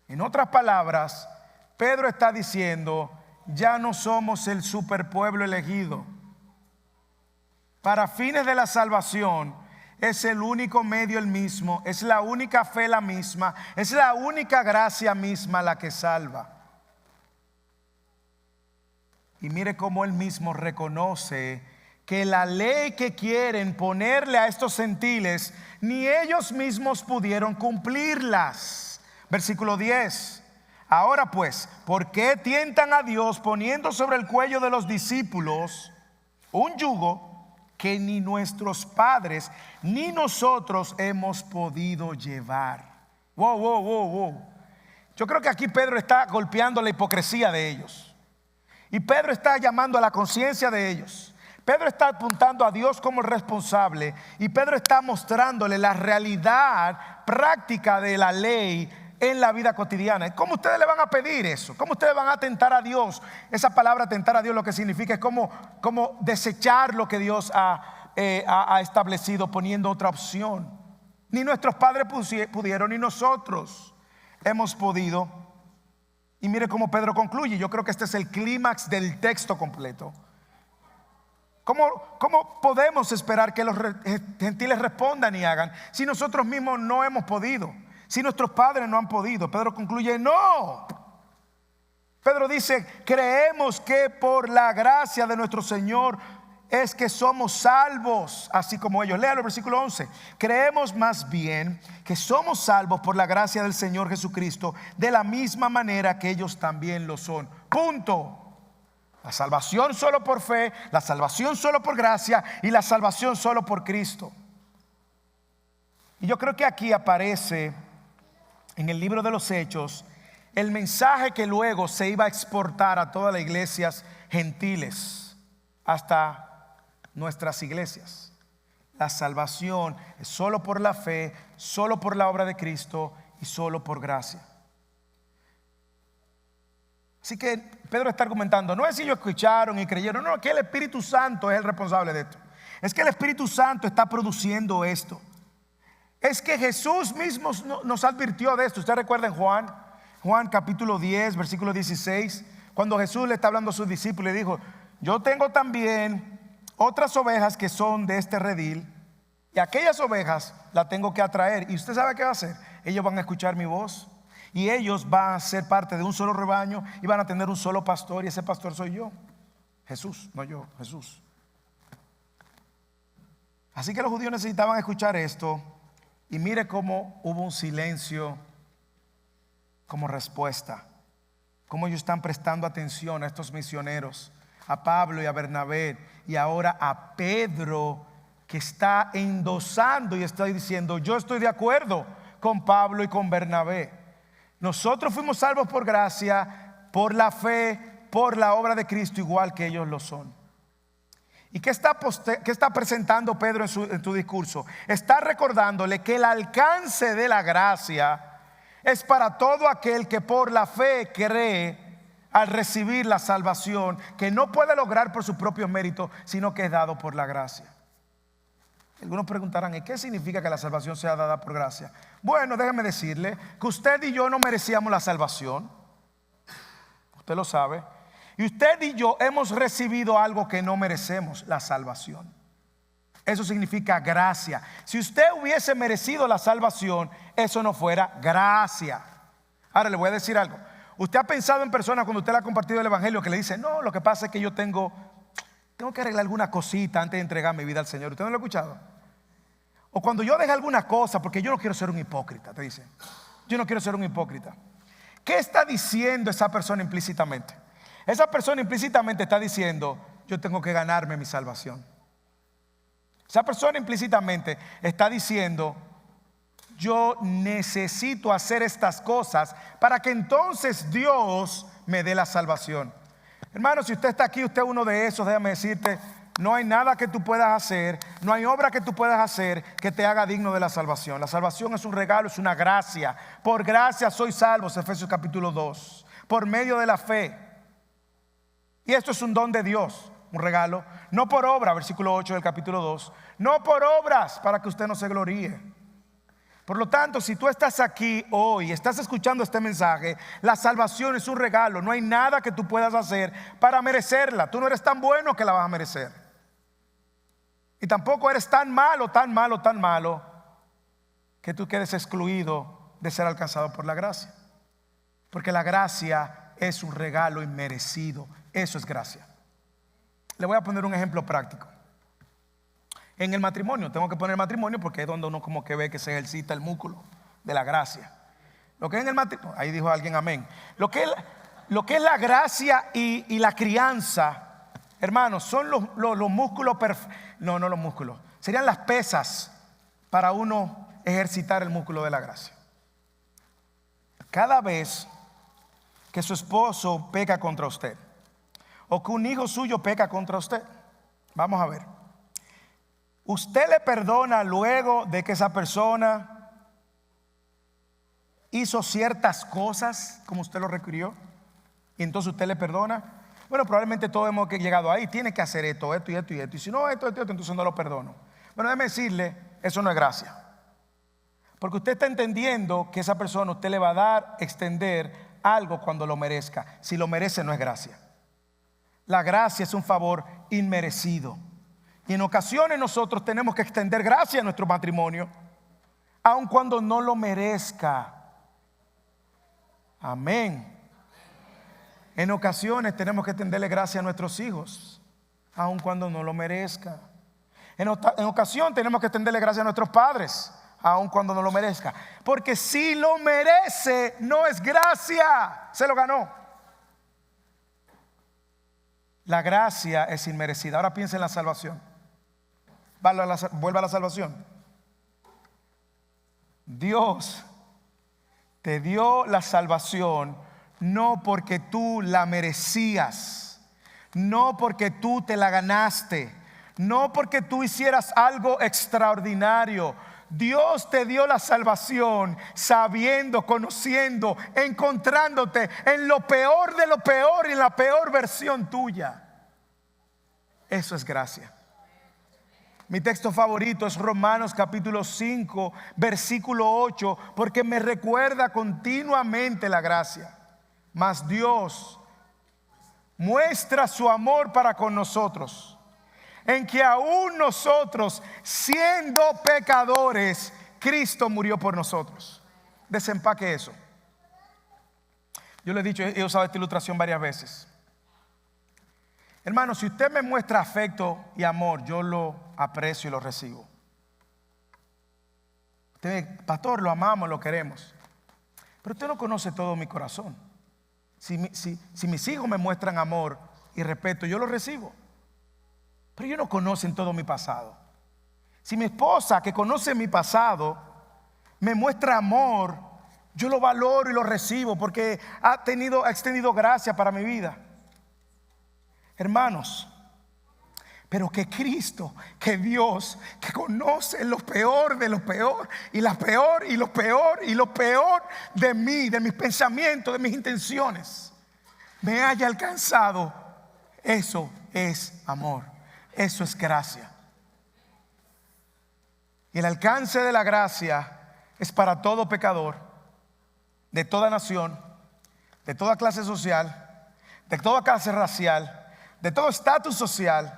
En otras palabras, Pedro está diciendo, ya no somos el superpueblo elegido. Para fines de la salvación es el único medio el mismo, es la única fe la misma, es la única gracia misma la que salva. Y mire cómo él mismo reconoce que la ley que quieren ponerle a estos gentiles, ni ellos mismos pudieron cumplirlas. Versículo 10. Ahora pues, ¿por qué tientan a Dios poniendo sobre el cuello de los discípulos un yugo que ni nuestros padres ni nosotros hemos podido llevar? Wow. Yo creo que aquí Pedro está golpeando la hipocresía de ellos. Y Pedro está llamando a la conciencia de ellos. Pedro está apuntando a Dios como el responsable y Pedro está mostrándole la realidad práctica de la ley en la vida cotidiana. ¿Cómo ustedes le van a pedir eso? ¿Cómo ustedes van a tentar a Dios? Esa palabra tentar a Dios lo que significa es como desechar lo que Dios ha establecido poniendo otra opción. Ni nuestros padres pudieron, ni nosotros hemos podido. Y mire cómo Pedro concluye. Yo creo que este es el clímax del texto completo. ¿Cómo podemos esperar que los gentiles respondan y hagan si nosotros mismos no hemos podido? Si nuestros padres no han podido. Pedro concluye, no. Pedro dice, creemos que por la gracia de nuestro Señor es que somos salvos, así como ellos. Léalo el versículo 11. Creemos más bien que somos salvos por la gracia del Señor Jesucristo, de la misma manera que ellos también lo son. Punto. La salvación solo por fe, la salvación solo por gracia y la salvación solo por Cristo. Y yo creo que aquí aparece en el libro de los Hechos el mensaje que luego se iba a exportar a todas las iglesias gentiles hasta nuestras iglesias. La salvación es solo por la fe, solo por la obra de Cristo y solo por gracia. Así que Pedro está argumentando, no es si ellos escucharon y creyeron, no, que el Espíritu Santo es el responsable de esto. Es que el Espíritu Santo está produciendo esto. Es que Jesús mismo nos advirtió de esto. Usted recuerda en Juan capítulo 10, versículo 16, cuando Jesús le está hablando a sus discípulos y dijo, yo tengo también otras ovejas que son de este redil, y aquellas ovejas las tengo que atraer. Y usted sabe qué va a hacer. Ellos van a escuchar mi voz y ellos van a ser parte de un solo rebaño y van a tener un solo pastor, y ese pastor soy yo, Jesús, no yo, Jesús. Así que los judíos necesitaban escuchar esto. Y mire cómo hubo un silencio como respuesta. Cómo ellos están prestando atención a estos misioneros, a Pablo y a Bernabé, y ahora a Pedro, que está endosando y está diciendo, yo estoy de acuerdo con Pablo y con Bernabé. Nosotros fuimos salvos por gracia, por la fe, por la obra de Cristo, igual que ellos lo son. ¿Y qué está presentando Pedro en su discurso? Está recordándole que el alcance de la gracia es para todo aquel que por la fe cree al recibir la salvación, que no puede lograr por sus propios méritos, sino que es dado por la gracia. Algunos preguntarán, ¿y qué significa que la salvación sea dada por gracia? Bueno, déjeme decirle que usted y yo no merecíamos la salvación. Usted lo sabe. Y usted y yo hemos recibido algo que no merecemos, la salvación. Eso significa gracia. Si usted hubiese merecido la salvación, eso no fuera gracia. Ahora le voy a decir algo. Usted ha pensado en personas cuando usted le ha compartido el evangelio que le dicen, no, lo que pasa es que yo tengo que arreglar alguna cosita antes de entregar mi vida al Señor. ¿Usted no lo ha escuchado? O cuando yo deje alguna cosa, porque yo no quiero ser un hipócrita, te dicen. Yo no quiero ser un hipócrita. ¿Qué está diciendo esa persona implícitamente? Esa persona implícitamente está diciendo, yo tengo que ganarme mi salvación. Esa persona implícitamente está diciendo, yo necesito hacer estas cosas para que entonces Dios me dé la salvación. Hermano, si usted está aquí, usted es uno de esos, déjame decirte, no hay nada que tú puedas hacer, no hay obra que tú puedas hacer que te haga digno de la salvación. La salvación es un regalo, es una gracia. Por gracia sois salvos, Efesios capítulo 2, por medio de la fe. Y esto es un don de Dios, un regalo, no por obra, versículo 8 del capítulo 2, no por obras para que usted no se gloríe. Por lo tanto, si tú estás aquí hoy, estás escuchando este mensaje, la salvación es un regalo, no hay nada que tú puedas hacer para merecerla. Tú no eres tan bueno que la vas a merecer. Y tampoco eres tan malo que tú quedes excluido de ser alcanzado por la gracia. Porque la gracia es un regalo inmerecido. Eso es gracia. Le voy a poner un ejemplo práctico. En el matrimonio, tengo que poner matrimonio porque es donde uno como que ve que se ejercita el músculo de la gracia. Lo que es en el matrimonio, ahí dijo alguien amén. Lo que es la gracia y la crianza, hermanos, son los músculos no los músculos, serían las pesas para uno ejercitar el músculo de la gracia. Cada vez que su esposo peca contra usted, o que un hijo suyo peca contra usted, Vamos a ver. Usted le perdona luego de que esa persona hizo ciertas cosas como usted lo requirió, y entonces usted le perdona. Bueno, probablemente todos hemos llegado ahí. Tiene que hacer esto, esto y esto y esto. Y si no, esto, entonces no lo perdono. Bueno, déjeme decirle, eso no es gracia. Porque usted está entendiendo que esa persona usted le va a dar, extender algo cuando lo merezca. Si lo merece, no es gracia. La gracia es un favor inmerecido. Y en ocasiones nosotros tenemos que extender gracia a nuestro matrimonio, aun cuando no lo merezca. Amén. En ocasiones tenemos que extenderle gracia a nuestros hijos, aun cuando no lo merezca. En ocasión tenemos que extenderle gracia a nuestros padres, aun cuando no lo merezca. Porque si lo merece, no es gracia, se lo ganó. La gracia es inmerecida. Ahora piensa en la salvación. Vuelva a la salvación. Dios te dio la salvación no porque tú la merecías, no porque tú te la ganaste, no porque tú hicieras algo extraordinario. Dios te dio la salvación sabiendo, conociendo, encontrándote en lo peor de lo peor y en la peor versión tuya. Eso es gracia. Mi texto favorito es Romanos capítulo 5, versículo 8, porque me recuerda continuamente la gracia. Mas Dios muestra su amor para con nosotros, en que aún nosotros, siendo pecadores, Cristo murió por nosotros. Desempaque eso. Yo le he dicho, he usado esta ilustración varias veces. Hermano, si usted me muestra afecto y amor, yo lo aprecio y lo recibo. Usted, pastor, lo amamos, lo queremos. Pero usted no conoce todo mi corazón. Si mis hijos me muestran amor y respeto, yo lo recibo. Pero ellos no conocen todo mi pasado. Si mi esposa, que conoce mi pasado, me muestra amor, yo lo valoro y lo recibo porque ha extendido gracia para mi vida. Hermanos, pero que Cristo, que Dios, que conoce lo peor de lo peor, y la peor y lo peor y lo peor de mí, de mis pensamientos, de mis intenciones, me haya alcanzado, eso es amor, eso es gracia. Y el alcance de la gracia es para todo pecador, de toda nación, de toda clase social, de toda clase racial, de todo estatus social.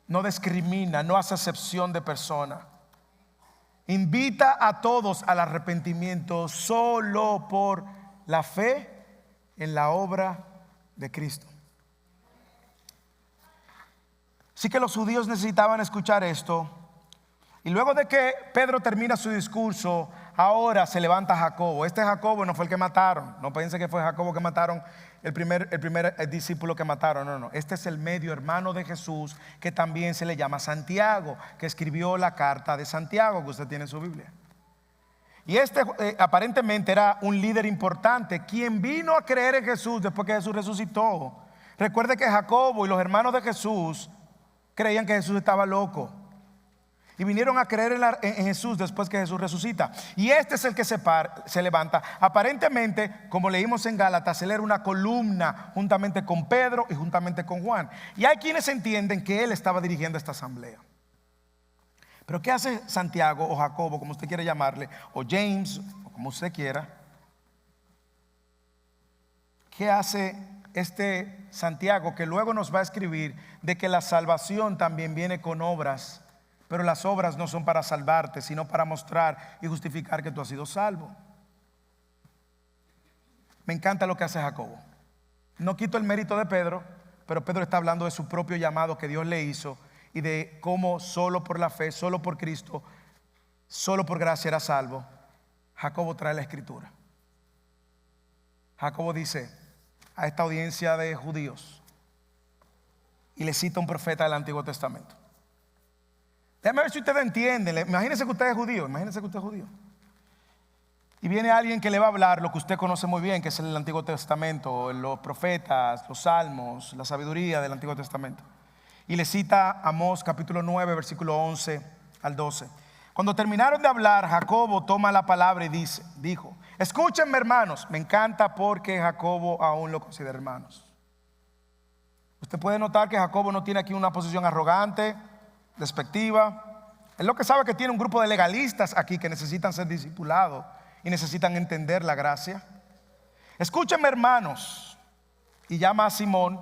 No discrimina, no hace acepción de persona. Invita a todos al arrepentimiento solo por la fe en la obra de Cristo. Así que los judíos necesitaban escuchar esto. Y luego de que Pedro termina su discurso, ahora se levanta Jacobo. Este Jacobo no fue el que mataron. No piense que fue Jacobo que mataron, el primer discípulo que mataron. No. Este es el medio hermano de Jesús, que también se le llama Santiago, que escribió la carta de Santiago que usted tiene en su Biblia. Y este aparentemente era un líder importante, quien vino a creer en Jesús después que Jesús resucitó. Recuerde que Jacobo y los hermanos de Jesús creían que Jesús estaba loco. Y vinieron a creer en Jesús después que Jesús resucita. Y este es el que se levanta. Aparentemente, como leímos en Gálatas, él era una columna juntamente con Pedro y juntamente con Juan. Y hay quienes entienden que él estaba dirigiendo esta asamblea. Pero ¿qué hace Santiago o Jacobo, como usted quiere llamarle, o James, o como usted quiera? ¿Qué hace este Santiago, que luego nos va a escribir de que la salvación también viene con obras? Pero las obras no son para salvarte, sino para mostrar y justificar que tú has sido salvo. Me encanta lo que hace Jacobo. No quito el mérito de Pedro, pero Pedro está hablando de su propio llamado que Dios le hizo y de cómo solo por la fe, solo por Cristo, solo por gracia era salvo. Jacobo trae la escritura. Jacobo dice a esta audiencia de judíos, y le cita un profeta del Antiguo Testamento. Déjame ver si ustedes entienden. Imagínense que usted es judío. Y viene alguien que le va a hablar lo que usted conoce muy bien, que es el Antiguo Testamento, los profetas, los salmos, la sabiduría del Antiguo Testamento. Y le cita Amós capítulo 9, versículo 11 al 12. Cuando terminaron de hablar, Jacobo toma la palabra y dijo: escúchenme, hermanos. Me encanta porque Jacobo aún lo considera hermanos. Usted puede notar que Jacobo no tiene aquí una posición arrogante, despectiva. Él lo que sabe es que tiene un grupo de legalistas aquí que necesitan ser discipulados y necesitan entender la gracia. Escúchenme, hermanos. Y llama a Simón,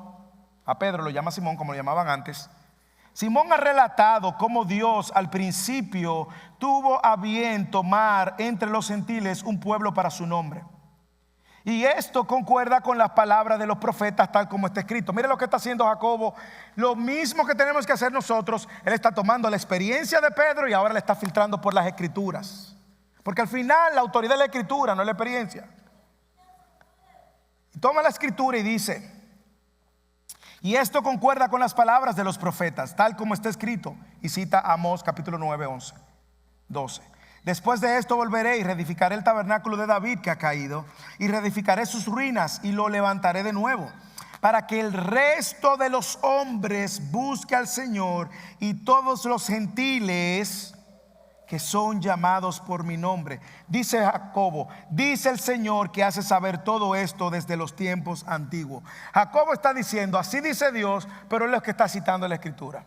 a Pedro lo llama Simón como lo llamaban antes. Simón ha relatado cómo Dios al principio tuvo a bien tomar entre los gentiles un pueblo para su nombre. Y esto concuerda con las palabras de los profetas tal como está escrito. Mire lo que está haciendo Jacobo, lo mismo que tenemos que hacer nosotros. Él está tomando la experiencia de Pedro y ahora le está filtrando por las escrituras. Porque al final la autoridad es la escritura, no es la experiencia. Y toma la escritura y dice: y esto concuerda con las palabras de los profetas, tal como está escrito. Y cita Amós capítulo 9, 11, 12. Después de esto volveré y reedificaré el tabernáculo de David que ha caído, y reedificaré sus ruinas y lo levantaré de nuevo, para que el resto de los hombres busque al Señor, y todos los gentiles que son llamados por mi nombre. Dice Jacobo: dice el Señor que hace saber todo esto desde los tiempos antiguos. Jacobo está diciendo: así dice Dios, pero él es lo que está citando la escritura.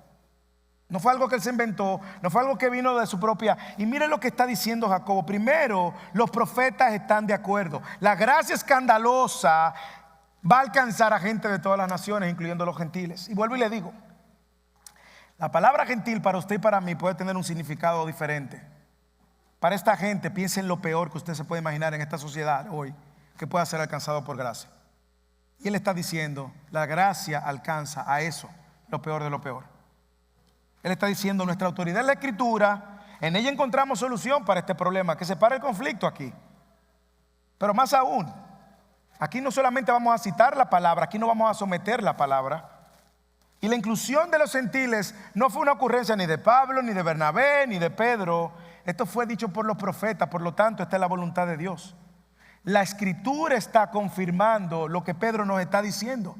No fue algo que él se inventó, no fue algo que vino de su propia. Y mire lo que está diciendo Jacobo. Primero, los profetas están de acuerdo. La gracia escandalosa va a alcanzar a gente de todas las naciones, incluyendo los gentiles. Y vuelvo y le digo, la palabra gentil para usted y para mí puede tener un significado diferente. Para esta gente, piense en lo peor que usted se puede imaginar en esta sociedad hoy, que pueda ser alcanzado por gracia. Y él está diciendo: la gracia alcanza a eso, lo peor de lo peor. Él está diciendo: nuestra autoridad es la escritura, en ella encontramos solución para este problema, que se pare el conflicto aquí. Pero más aún, aquí no solamente vamos a citar la palabra, aquí no vamos a someter la palabra. Y la inclusión de los gentiles no fue una ocurrencia ni de Pablo, ni de Bernabé, ni de Pedro. Esto fue dicho por los profetas, por lo tanto esta es la voluntad de Dios. La escritura está confirmando lo que Pedro nos está diciendo.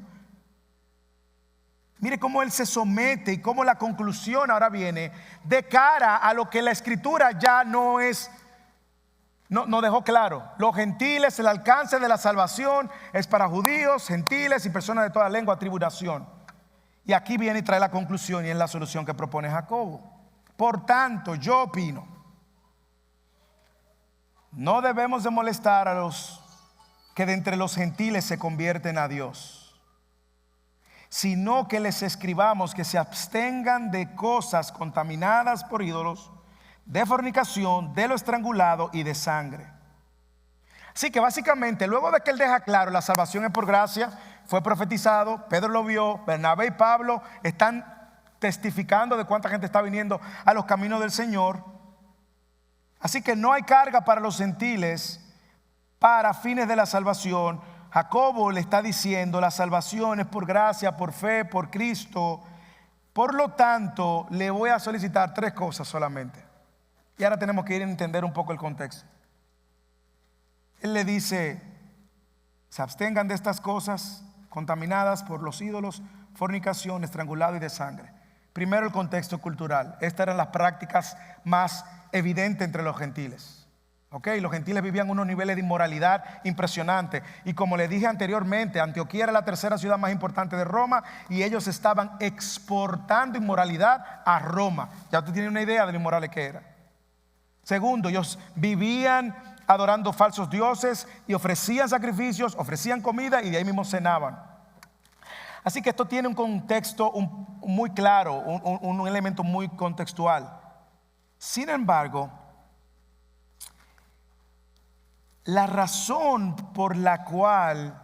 Mire cómo él se somete y cómo la conclusión ahora viene de cara a lo que la escritura ya no dejó claro. Los gentiles, el alcance de la salvación es para judíos, gentiles y personas de toda lengua, tribu y nación. Y aquí viene y trae la conclusión, y es la solución que propone Jacobo. Por tanto, yo opino, no debemos de molestar a los que de entre los gentiles se convierten a Dios, sino que les escribamos que se abstengan de cosas contaminadas por ídolos, de fornicación, de lo estrangulado y de sangre. Así que básicamente, luego de que él deja claro la salvación es por gracia, fue profetizado, Pedro lo vio, Bernabé y Pablo están testificando de cuánta gente está viniendo a los caminos del Señor. Así que no hay carga para los gentiles para fines de la salvación. Jacobo le está diciendo: la salvación es por gracia, por fe, por Cristo. Por lo tanto, le voy a solicitar 3 cosas solamente. Y ahora tenemos que ir a entender un poco el contexto. Él le dice: se abstengan de estas cosas contaminadas por los ídolos, fornicación, estrangulado y de sangre. Primero, el contexto cultural. Estas eran las prácticas más evidentes entre los gentiles. Los gentiles vivían unos niveles de inmoralidad impresionantes. Y como le dije anteriormente, Antioquía era la tercera ciudad más importante de Roma, y ellos estaban exportando inmoralidad a Roma. Ya usted tiene una idea de lo inmorales que era. Segundo, ellos vivían adorando falsos dioses y ofrecían sacrificios, ofrecían comida y de ahí mismo cenaban. Así que esto tiene un contexto muy claro, un elemento muy contextual. Sin embargo, la razón por la cual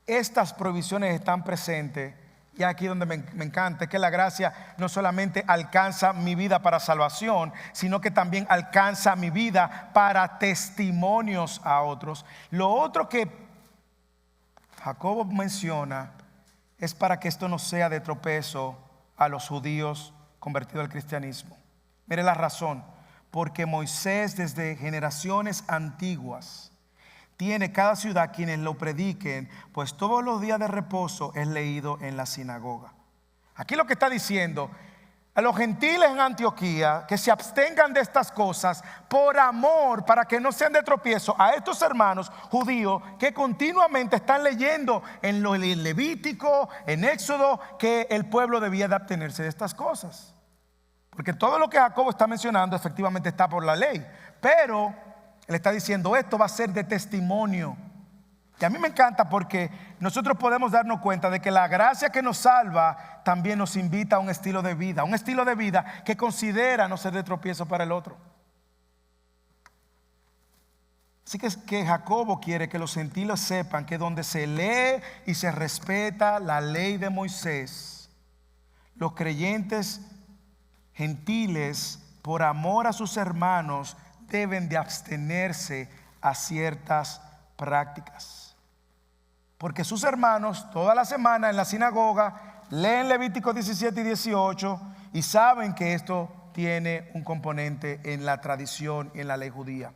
estas provisiones están presentes, y aquí donde me encanta, es que la gracia no solamente alcanza mi vida para salvación, sino que también alcanza mi vida para testimonios a otros. Lo otro que Jacobo menciona es para que esto no sea de tropiezo a los judíos convertidos al cristianismo. Mire la razón. porque Moisés desde generaciones antiguas tiene cada ciudad quienes lo prediquen, pues todos los días de reposo es leído en la sinagoga. Aquí lo que está diciendo a los gentiles en Antioquía que se abstengan de estas cosas por amor, para que no sean de tropiezo a estos hermanos judíos que continuamente están leyendo en lo Levítico, en Éxodo, que el pueblo debía de abstenerse de estas cosas. Porque todo lo que Jacobo está mencionando efectivamente está por la ley, pero él está diciendo esto va a ser de testimonio. Y a mí me encanta porque nosotros podemos darnos cuenta de que la gracia que nos salva también nos invita a un estilo de vida que considera no ser de tropiezo para el otro. Así que Jacobo quiere que los gentiles sepan que donde se lee y se respeta la ley de Moisés, los creyentes gentiles, por amor a sus hermanos, deben de abstenerse a ciertas prácticas. Porque sus hermanos toda la semana en la sinagoga leen Levítico 17 y 18 y saben que esto tiene un componente en la tradición y en la ley judía.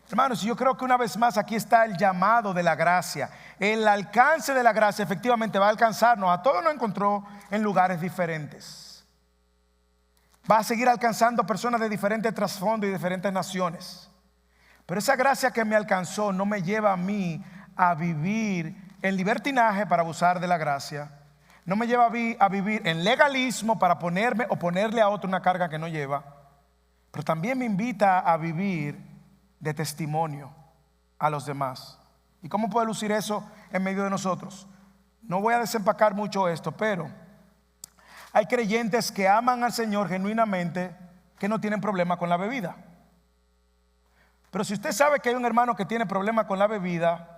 Hermanos, yo creo que una vez más aquí está el llamado de la gracia. El alcance de la gracia efectivamente va a alcanzarnos. A todos nos encontró en lugares diferentes. Va a seguir alcanzando personas de diferentes trasfondos y diferentes naciones. Pero esa gracia que me alcanzó no me lleva a mí a vivir en libertinaje para abusar de la gracia. No me lleva a vivir en legalismo para ponerme o ponerle a otro una carga que no lleva. Pero también me invita a vivir de testimonio a los demás. ¿Y cómo puede lucir eso en medio de nosotros? No voy a desempacar mucho esto, pero hay creyentes que aman al Señor genuinamente, que no tienen problema con la bebida. Pero si usted sabe que hay un hermano que tiene problema con la bebida,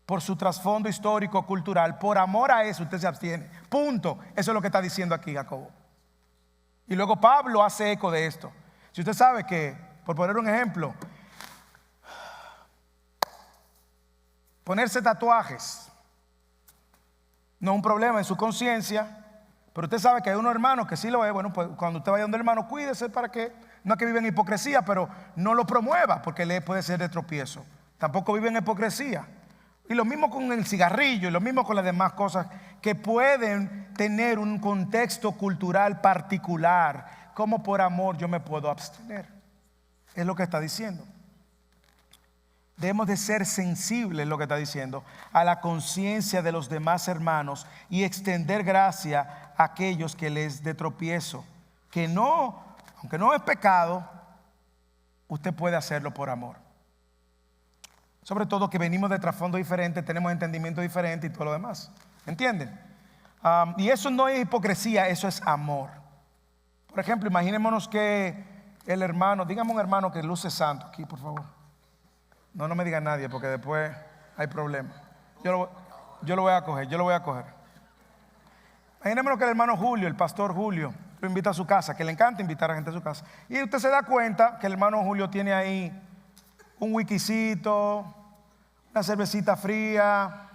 por su trasfondo histórico, cultural, por amor a eso usted se abstiene. Punto. Eso es lo que está diciendo aquí Jacobo. Y luego Pablo hace eco de esto. Si usted sabe que, por poner un ejemplo, ponerse tatuajes no es un problema en su conciencia, pero usted sabe que hay unos hermanos que sí lo es. Bueno, pues cuando usted vaya donde el hermano, cuídese para que, no es que vive en hipocresía, pero no lo promueva, porque le puede ser de tropiezo. Tampoco vive en hipocresía. Y lo mismo con el cigarrillo, y lo mismo con las demás cosas que pueden tener un contexto cultural particular. Como por amor yo me puedo abstener. Es lo que está diciendo. Debemos de ser sensibles, lo que está diciendo, a la conciencia de los demás hermanos y extender gracia a aquellos que les dé tropiezo. Que no, aunque no es pecado, usted puede hacerlo por amor. Sobre todo que venimos de trasfondo diferente, tenemos entendimiento diferente y todo lo demás. ¿Entienden? Y eso no es hipocresía, eso es amor. Por ejemplo, imaginémonos que el hermano, dígame un hermano que luce santo aquí, por favor. No me diga nadie porque después hay problemas. Yo lo voy a coger. Imaginémonos que el hermano Julio, el pastor Julio, lo invita a su casa, que le encanta invitar a gente a su casa. Y usted se da cuenta que el hermano Julio tiene ahí un whiskycito, una cervecita fría.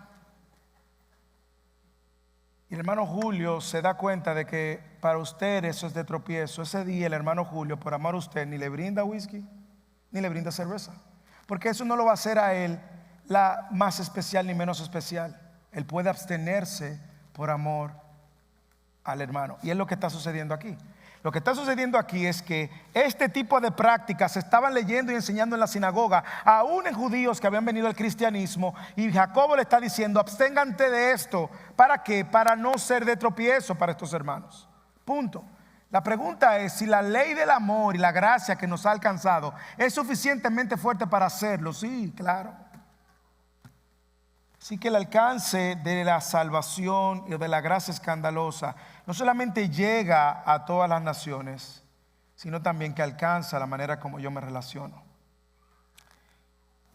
Y el hermano Julio se da cuenta de que para usted eso es de tropiezo. Ese día el hermano Julio, por amor a usted, ni le brinda whisky, ni le brinda cerveza. Porque eso no lo va a hacer a él la más especial ni menos especial. Él puede abstenerse por amor al hermano. Y es lo que está sucediendo aquí. Lo que está sucediendo aquí es que este tipo de prácticas se estaban leyendo y enseñando en la sinagoga, aún en judíos que habían venido al cristianismo, y Jacobo le está diciendo: absténganse de esto. ¿Para qué? Para no ser de tropiezo para estos hermanos. Punto. La pregunta es si la ley del amor y la gracia que nos ha alcanzado es suficientemente fuerte para hacerlo. Sí, claro. Así que el alcance de la salvación y de la gracia escandalosa no solamente llega a todas las naciones, sino también que alcanza la manera como yo me relaciono.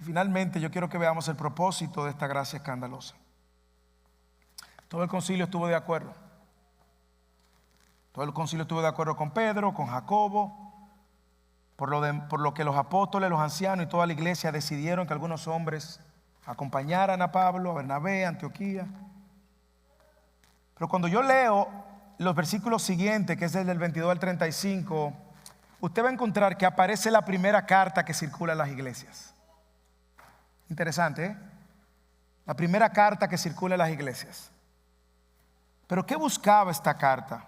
Y finalmente yo quiero que veamos el propósito de esta gracia escandalosa. Todo el concilio estuvo de acuerdo. Todo el concilio estuvo de acuerdo con Pedro, con Jacobo, por lo que los apóstoles, los ancianos y toda la iglesia decidieron que algunos hombres acompañaran a Pablo, a Bernabé, a Antioquía. Pero cuando yo leo los versículos siguientes, que es desde el 22 al 35, usted va a encontrar que aparece la primera carta que circula en las iglesias. Interesante, ¿eh? La primera carta que circula en las iglesias. Pero ¿qué buscaba esta carta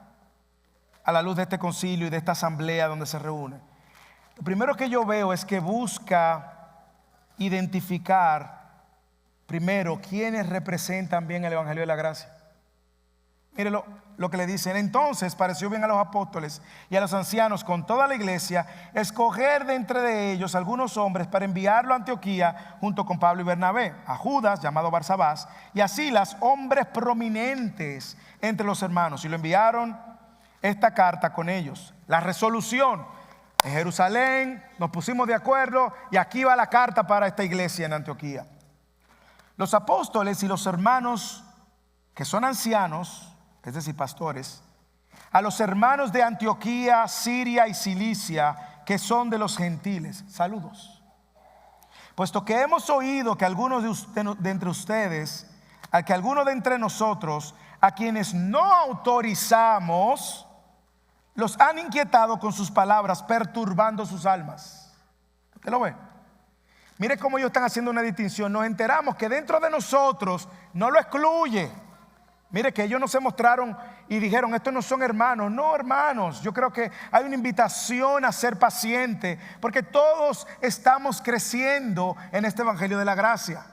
a la luz de este concilio y de esta asamblea donde se reúne? Lo primero que yo veo es que busca identificar primero quiénes representan bien el Evangelio de la Gracia. Mire lo que le dicen. Entonces pareció bien a los apóstoles y a los ancianos con toda la iglesia escoger de entre de ellos algunos hombres para enviarlo a Antioquía junto con Pablo y Bernabé, a Judas llamado Barsabás y a Silas, hombres prominentes entre los hermanos, y lo enviaron esta carta con ellos. La resolución: en Jerusalén nos pusimos de acuerdo y aquí va la carta para esta iglesia en Antioquía. Los apóstoles y los hermanos que son ancianos, es decir, pastores, a los hermanos de Antioquía, Siria y Cilicia, que son de los gentiles, saludos. Puesto que hemos oído que algunos de entre ustedes, que algunos de entre nosotros, a quienes no autorizamos, los han inquietado con sus palabras, perturbando sus almas. ¿Usted lo ve? Mire cómo ellos están haciendo una distinción. Nos enteramos que dentro de nosotros, no lo excluye. Mire que ellos no se mostraron y dijeron, estos no son hermanos. No, hermanos, yo creo que hay una invitación a ser paciente, porque todos estamos creciendo en este Evangelio de la Gracia.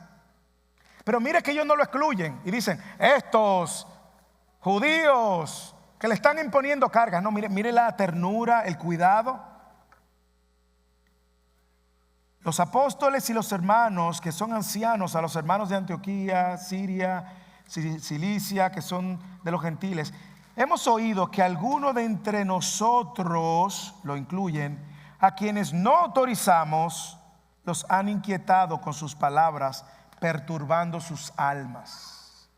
Pero mire que ellos no lo excluyen y dicen, estos judíos que le están imponiendo cargas. No, mire la ternura, el cuidado. Los apóstoles y los hermanos que son ancianos, a los hermanos de Antioquía, Siria, Cilicia, que son de los gentiles, hemos oído que algunos de entre nosotros, lo incluyen, a quienes no autorizamos, los han inquietado con sus palabras, perturbando sus almas.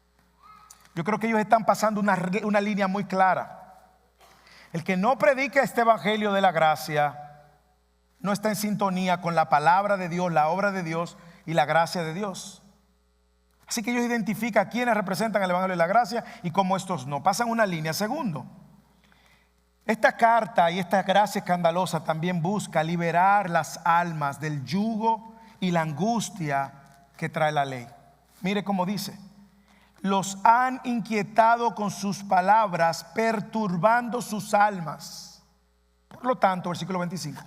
Yo creo que ellos están pasando una línea muy clara. El que no predica este Evangelio de la Gracia no está en sintonía con la palabra de Dios, la obra de Dios y la gracia de Dios. Así que ellos identifican a quienes representan el Evangelio de la Gracia y cómo estos no. Pasan una línea. Segundo, esta carta y esta gracia escandalosa también busca liberar las almas del yugo y la angustia que trae la ley. Mire cómo dice: los han inquietado con sus palabras, perturbando sus almas. Por lo tanto, versículo 25.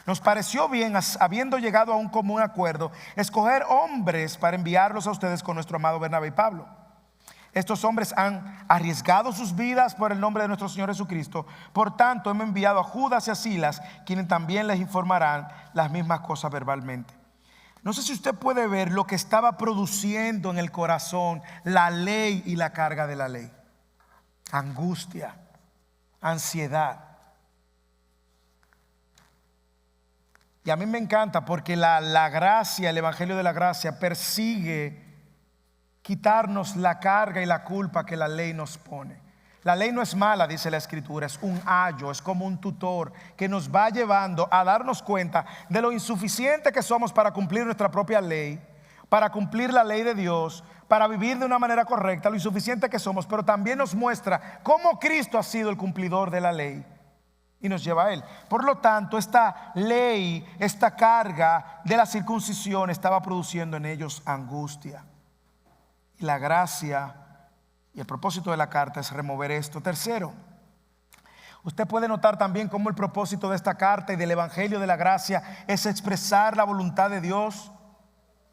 Nos pareció bien, habiendo llegado a un común acuerdo, escoger hombres para enviarlos a ustedes con nuestro amado Bernabé y Pablo. Estos hombres han arriesgado sus vidas por el nombre de nuestro Señor Jesucristo. Por tanto, hemos enviado a Judas y a Silas, quienes también les informarán las mismas cosas verbalmente. No sé si usted puede ver lo que estaba produciendo en el corazón la ley y la carga de la ley. Angustia, ansiedad. Y a mí me encanta porque la gracia, el Evangelio de la Gracia persigue quitarnos la carga y la culpa que la ley nos pone. La ley no es mala, dice la Escritura, es un ayo, es como un tutor que nos va llevando a darnos cuenta de lo insuficiente que somos para cumplir nuestra propia ley, para cumplir la ley de Dios, para vivir de una manera correcta, lo insuficiente que somos, pero también nos muestra cómo Cristo ha sido el cumplidor de la ley. Y nos lleva a Él. Por lo tanto, esta ley, esta carga de la circuncisión estaba produciendo en ellos angustia. Y la gracia y el propósito de la carta es remover esto. Tercero, usted puede notar también cómo el propósito de esta carta y del Evangelio de la Gracia es expresar la voluntad de Dios.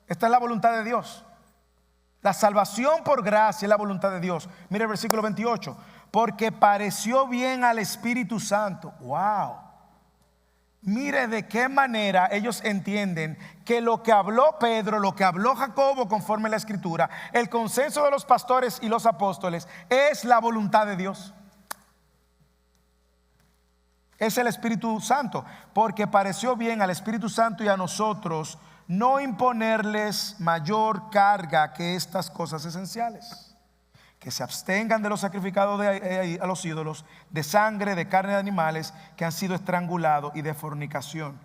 Esta es la voluntad de Dios. La salvación por gracia es la voluntad de Dios. Mire el versículo 28. Porque pareció bien al Espíritu Santo. Wow. Mire de qué manera ellos entienden que lo que habló Pedro, lo que habló Jacobo conforme a la Escritura, el consenso de los pastores y los apóstoles es la voluntad de Dios. Es el Espíritu Santo. Porque pareció bien al Espíritu Santo y a nosotros no imponerles mayor carga que estas cosas esenciales: que se abstengan de los sacrificados a los ídolos, de sangre, de carne de animales que han sido estrangulados y de fornicación.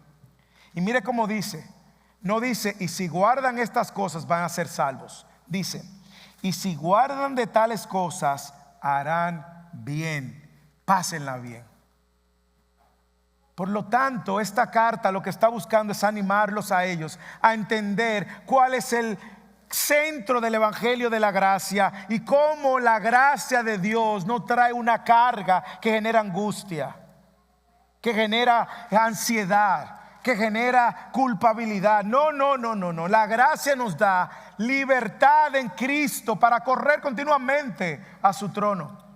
Y mire cómo dice, no dice, y si guardan estas cosas van a ser salvos. Dice, y si guardan de tales cosas harán bien, pásenla bien. Por lo tanto, esta carta lo que está buscando es animarlos a ellos a entender cuál es el centro del evangelio de la gracia y cómo la gracia de Dios no trae una carga que genera angustia, que genera ansiedad, que genera culpabilidad. No. La gracia nos da libertad en Cristo para correr continuamente a su trono.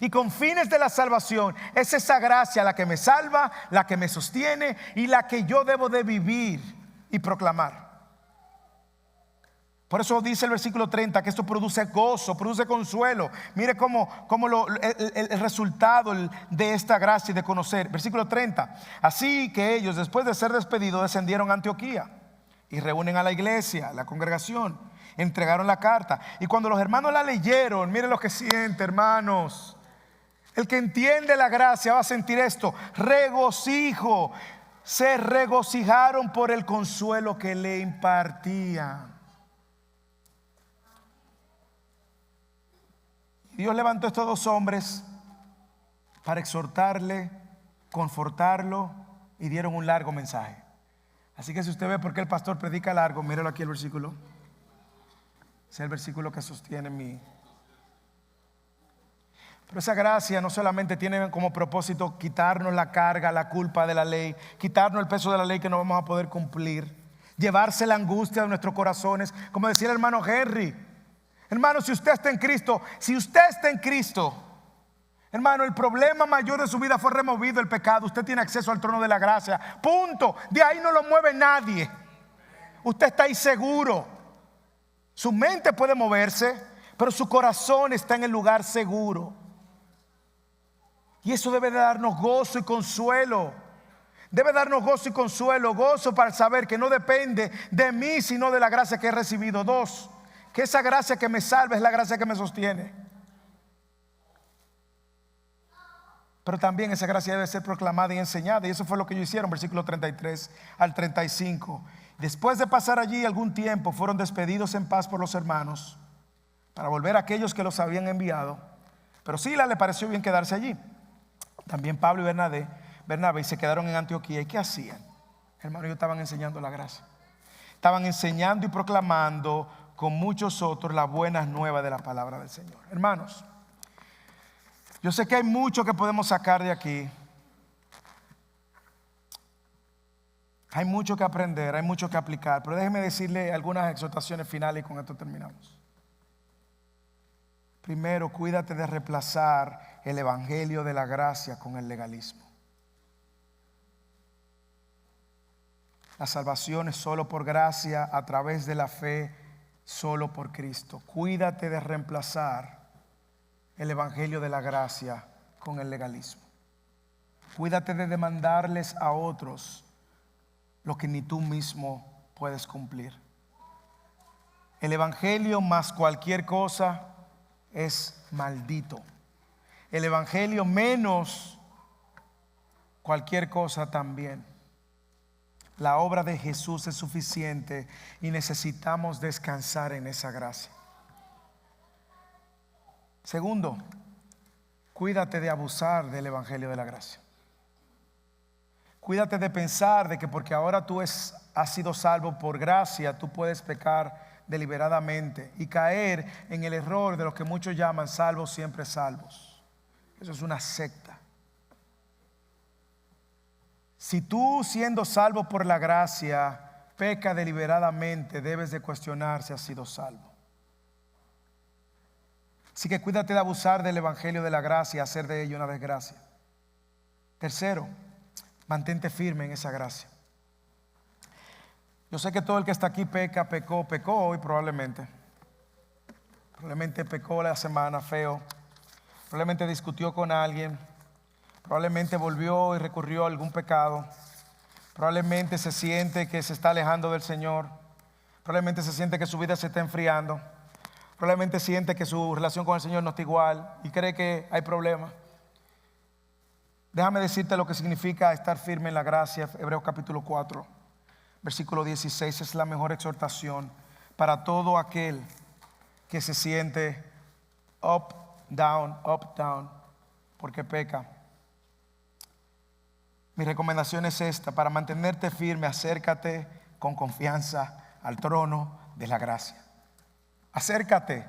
Y con fines de la salvación es esa gracia la que me salva, la que me sostiene y la que yo debo de vivir y proclamar. Por eso dice el versículo 30 que esto produce gozo, produce consuelo. Mire cómo el resultado de esta gracia y de conocer. Versículo 30. Así que ellos, después de ser despedidos, descendieron a Antioquía y reúnen a la iglesia, la congregación. Entregaron la carta. Y cuando los hermanos la leyeron, miren lo que siente, hermanos. El que entiende la gracia va a sentir esto: regocijo. Se regocijaron por el consuelo que le impartían. Dios levantó a estos dos hombres para exhortarle, confortarlo, y dieron un largo mensaje. Así que si usted ve por qué el pastor predica largo, míralo aquí el versículo. Es el versículo que sostiene mi... Pero esa gracia no solamente tiene como propósito quitarnos la carga, la culpa de la ley, quitarnos el peso de la ley que no vamos a poder cumplir, llevarse la angustia de nuestros corazones. Como decía el hermano Henry, hermano, si usted está en Cristo, hermano, el problema mayor de su vida fue removido, el pecado. Usted tiene acceso al trono de la gracia, punto. De ahí no lo mueve nadie. Usted está ahí seguro. Su mente puede moverse, pero su corazón está en el lugar seguro. Y eso debe de darnos gozo y consuelo. Debe darnos gozo y consuelo. Gozo para saber que no depende de mí, sino de la gracia que he recibido. 2, que esa gracia que me salva es la gracia que me sostiene. Pero también esa gracia debe ser proclamada y enseñada. Y eso fue lo que ellos hicieron, versículo 33 al 35. Después de pasar allí algún tiempo, fueron despedidos en paz por los hermanos para volver a aquellos que los habían enviado. Pero Sila le pareció bien quedarse allí. También Pablo y Bernabé se quedaron en Antioquía. ¿Y qué hacían? Hermanos, ellos estaban enseñando la gracia. Estaban enseñando y proclamando con muchos otros las buenas nuevas de la palabra del Señor. Hermanos, yo sé que hay mucho que podemos sacar de aquí. Hay mucho que aprender, hay mucho que aplicar. Pero déjeme decirle algunas exhortaciones finales y con esto terminamos. Primero, cuídate de reemplazar el evangelio de la gracia con el legalismo. La salvación es solo por gracia, a través de la fe, solo por Cristo. Cuídate de reemplazar el evangelio de la gracia con el legalismo. Cuídate de demandarles a otros lo que ni tú mismo puedes cumplir. El evangelio más cualquier cosa es maldito. El evangelio menos cualquier cosa también. La obra de Jesús es suficiente y necesitamos descansar en esa gracia. Segundo, cuídate de abusar del evangelio de la gracia. Cuídate de pensar de que porque ahora tú has sido salvo por gracia, tú puedes pecar deliberadamente y caer en el error de lo que muchos llaman salvos siempre salvos. Eso es una secta. Si tú, siendo salvo por la gracia, peca deliberadamente, debes de cuestionar si has sido salvo. Así que cuídate de abusar del evangelio de la gracia y hacer de ello una desgracia. Tercero, mantente firme en esa gracia. Yo sé que todo el que está aquí pecó hoy probablemente. Probablemente pecó la semana feo. Probablemente discutió con alguien. Probablemente volvió y recurrió a algún pecado. Probablemente se siente que se está alejando del Señor. Probablemente se siente que su vida se está enfriando. Probablemente siente que su relación con el Señor no está igual y cree que hay problemas. Déjame decirte lo que significa estar firme en la gracia. Hebreos capítulo 4, versículo 16 es la mejor exhortación para todo aquel que se siente up, down, porque peca. Mi recomendación es esta: para mantenerte firme, acércate con confianza al trono de la gracia. Acércate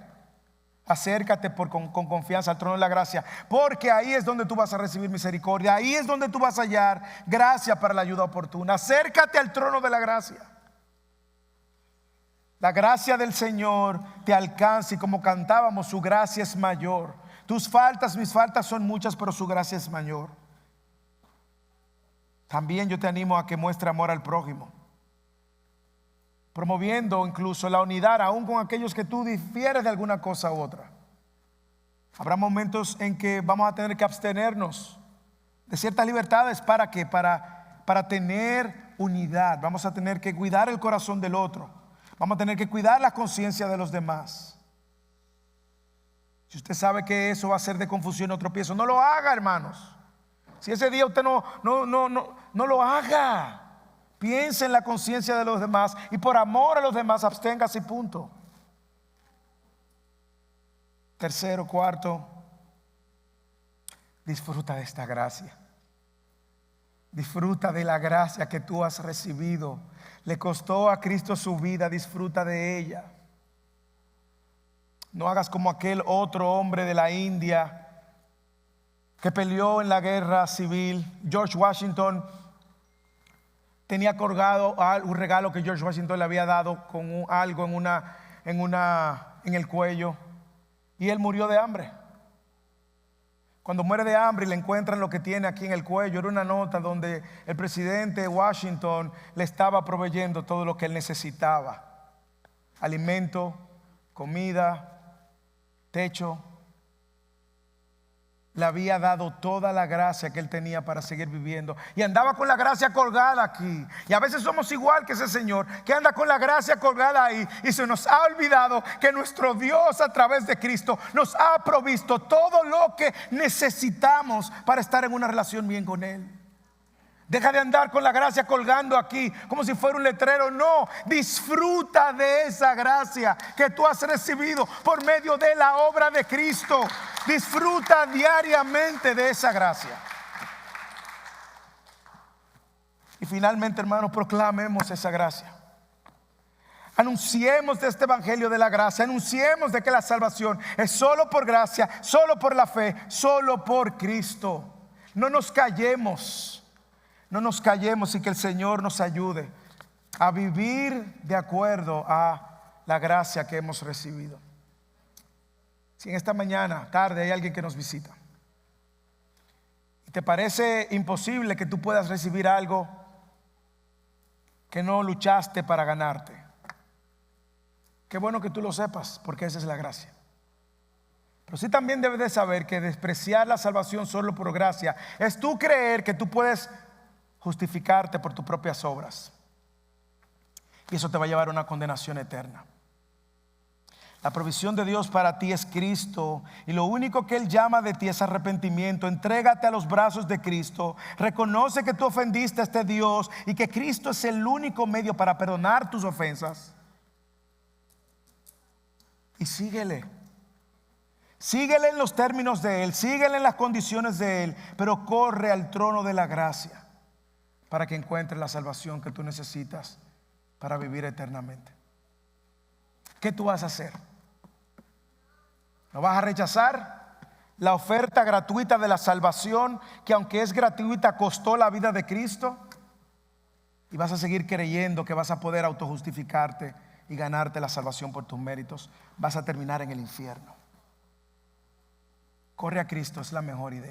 con confianza al trono de la gracia, porque ahí es donde tú vas a recibir misericordia, ahí es donde tú vas a hallar gracia para la ayuda oportuna. Acércate al trono de la gracia. La gracia del Señor te alcanza, y como cantábamos, su gracia es mayor. Tus faltas, mis faltas son muchas, pero su gracia es mayor. También yo te animo a que muestre amor al prójimo, promoviendo incluso la unidad aún con aquellos que tú difieres de alguna cosa u otra. Habrá momentos en que vamos a tener que abstenernos de ciertas libertades. ¿Para qué? Para tener unidad. Vamos a tener que cuidar el corazón del otro. Vamos a tener que cuidar la conciencia de los demás. Si usted sabe que eso va a ser de confusión o tropiezo, no lo haga, hermanos. Si ese día usted no lo haga. Piense en la conciencia de los demás y por amor a los demás absténgase y punto. Tercero, cuarto, disfruta de esta gracia. Disfruta de la gracia que tú has recibido. Le costó a Cristo su vida, disfruta de ella. No hagas como aquel otro hombre de la India que peleó en la guerra civil. George Washington tenía colgado un regalo que George Washington le había dado con algo en el cuello, y él murió de hambre. Cuando muere de hambre y le encuentran lo que tiene aquí en el cuello, era una nota donde el presidente Washington le estaba proveyendo todo lo que él necesitaba: alimento, comida, techo. Le había dado toda la gracia que él tenía para seguir viviendo, y andaba con la gracia colgada aquí. Y a veces somos igual que ese señor que anda con la gracia colgada ahí, y se nos ha olvidado que nuestro Dios, a través de Cristo, nos ha provisto todo lo que necesitamos para estar en una relación bien con Él. Deja de andar con la gracia colgando aquí como si fuera un letrero. No, disfruta de esa gracia que tú has recibido por medio de la obra de Cristo. Disfruta diariamente de esa gracia. Y finalmente, hermanos, proclamemos esa gracia. Anunciemos de este evangelio de la gracia. Anunciemos de que la salvación es solo por gracia, solo por la fe, solo por Cristo. No nos callemos. No nos callemos, y que el Señor nos ayude a vivir de acuerdo a la gracia que hemos recibido. Si en esta mañana, tarde, hay alguien que nos visita y te parece imposible que tú puedas recibir algo que no luchaste para ganarte, qué bueno que tú lo sepas, porque esa es la gracia. Pero sí también debes de saber que despreciar la salvación solo por gracia es tú creer que tú puedes justificarte por tus propias obras, y eso te va a llevar a una condenación eterna. La provisión de Dios para ti es Cristo, y lo único que Él llama de ti es arrepentimiento. Entrégate a los brazos de Cristo, reconoce que tú ofendiste a este Dios y que Cristo es el único medio para perdonar tus ofensas, y síguele. Síguele en los términos de Él, síguele en las condiciones de Él, pero corre al trono de la gracia para que encuentres la salvación que tú necesitas para vivir eternamente. ¿Qué tú vas a hacer? ¿No vas a rechazar la oferta gratuita de la salvación, que aunque es gratuita costó la vida de Cristo? ¿Y vas a seguir creyendo que vas a poder autojustificarte y ganarte la salvación por tus méritos? Vas a terminar en el infierno. Corre a Cristo, es la mejor idea.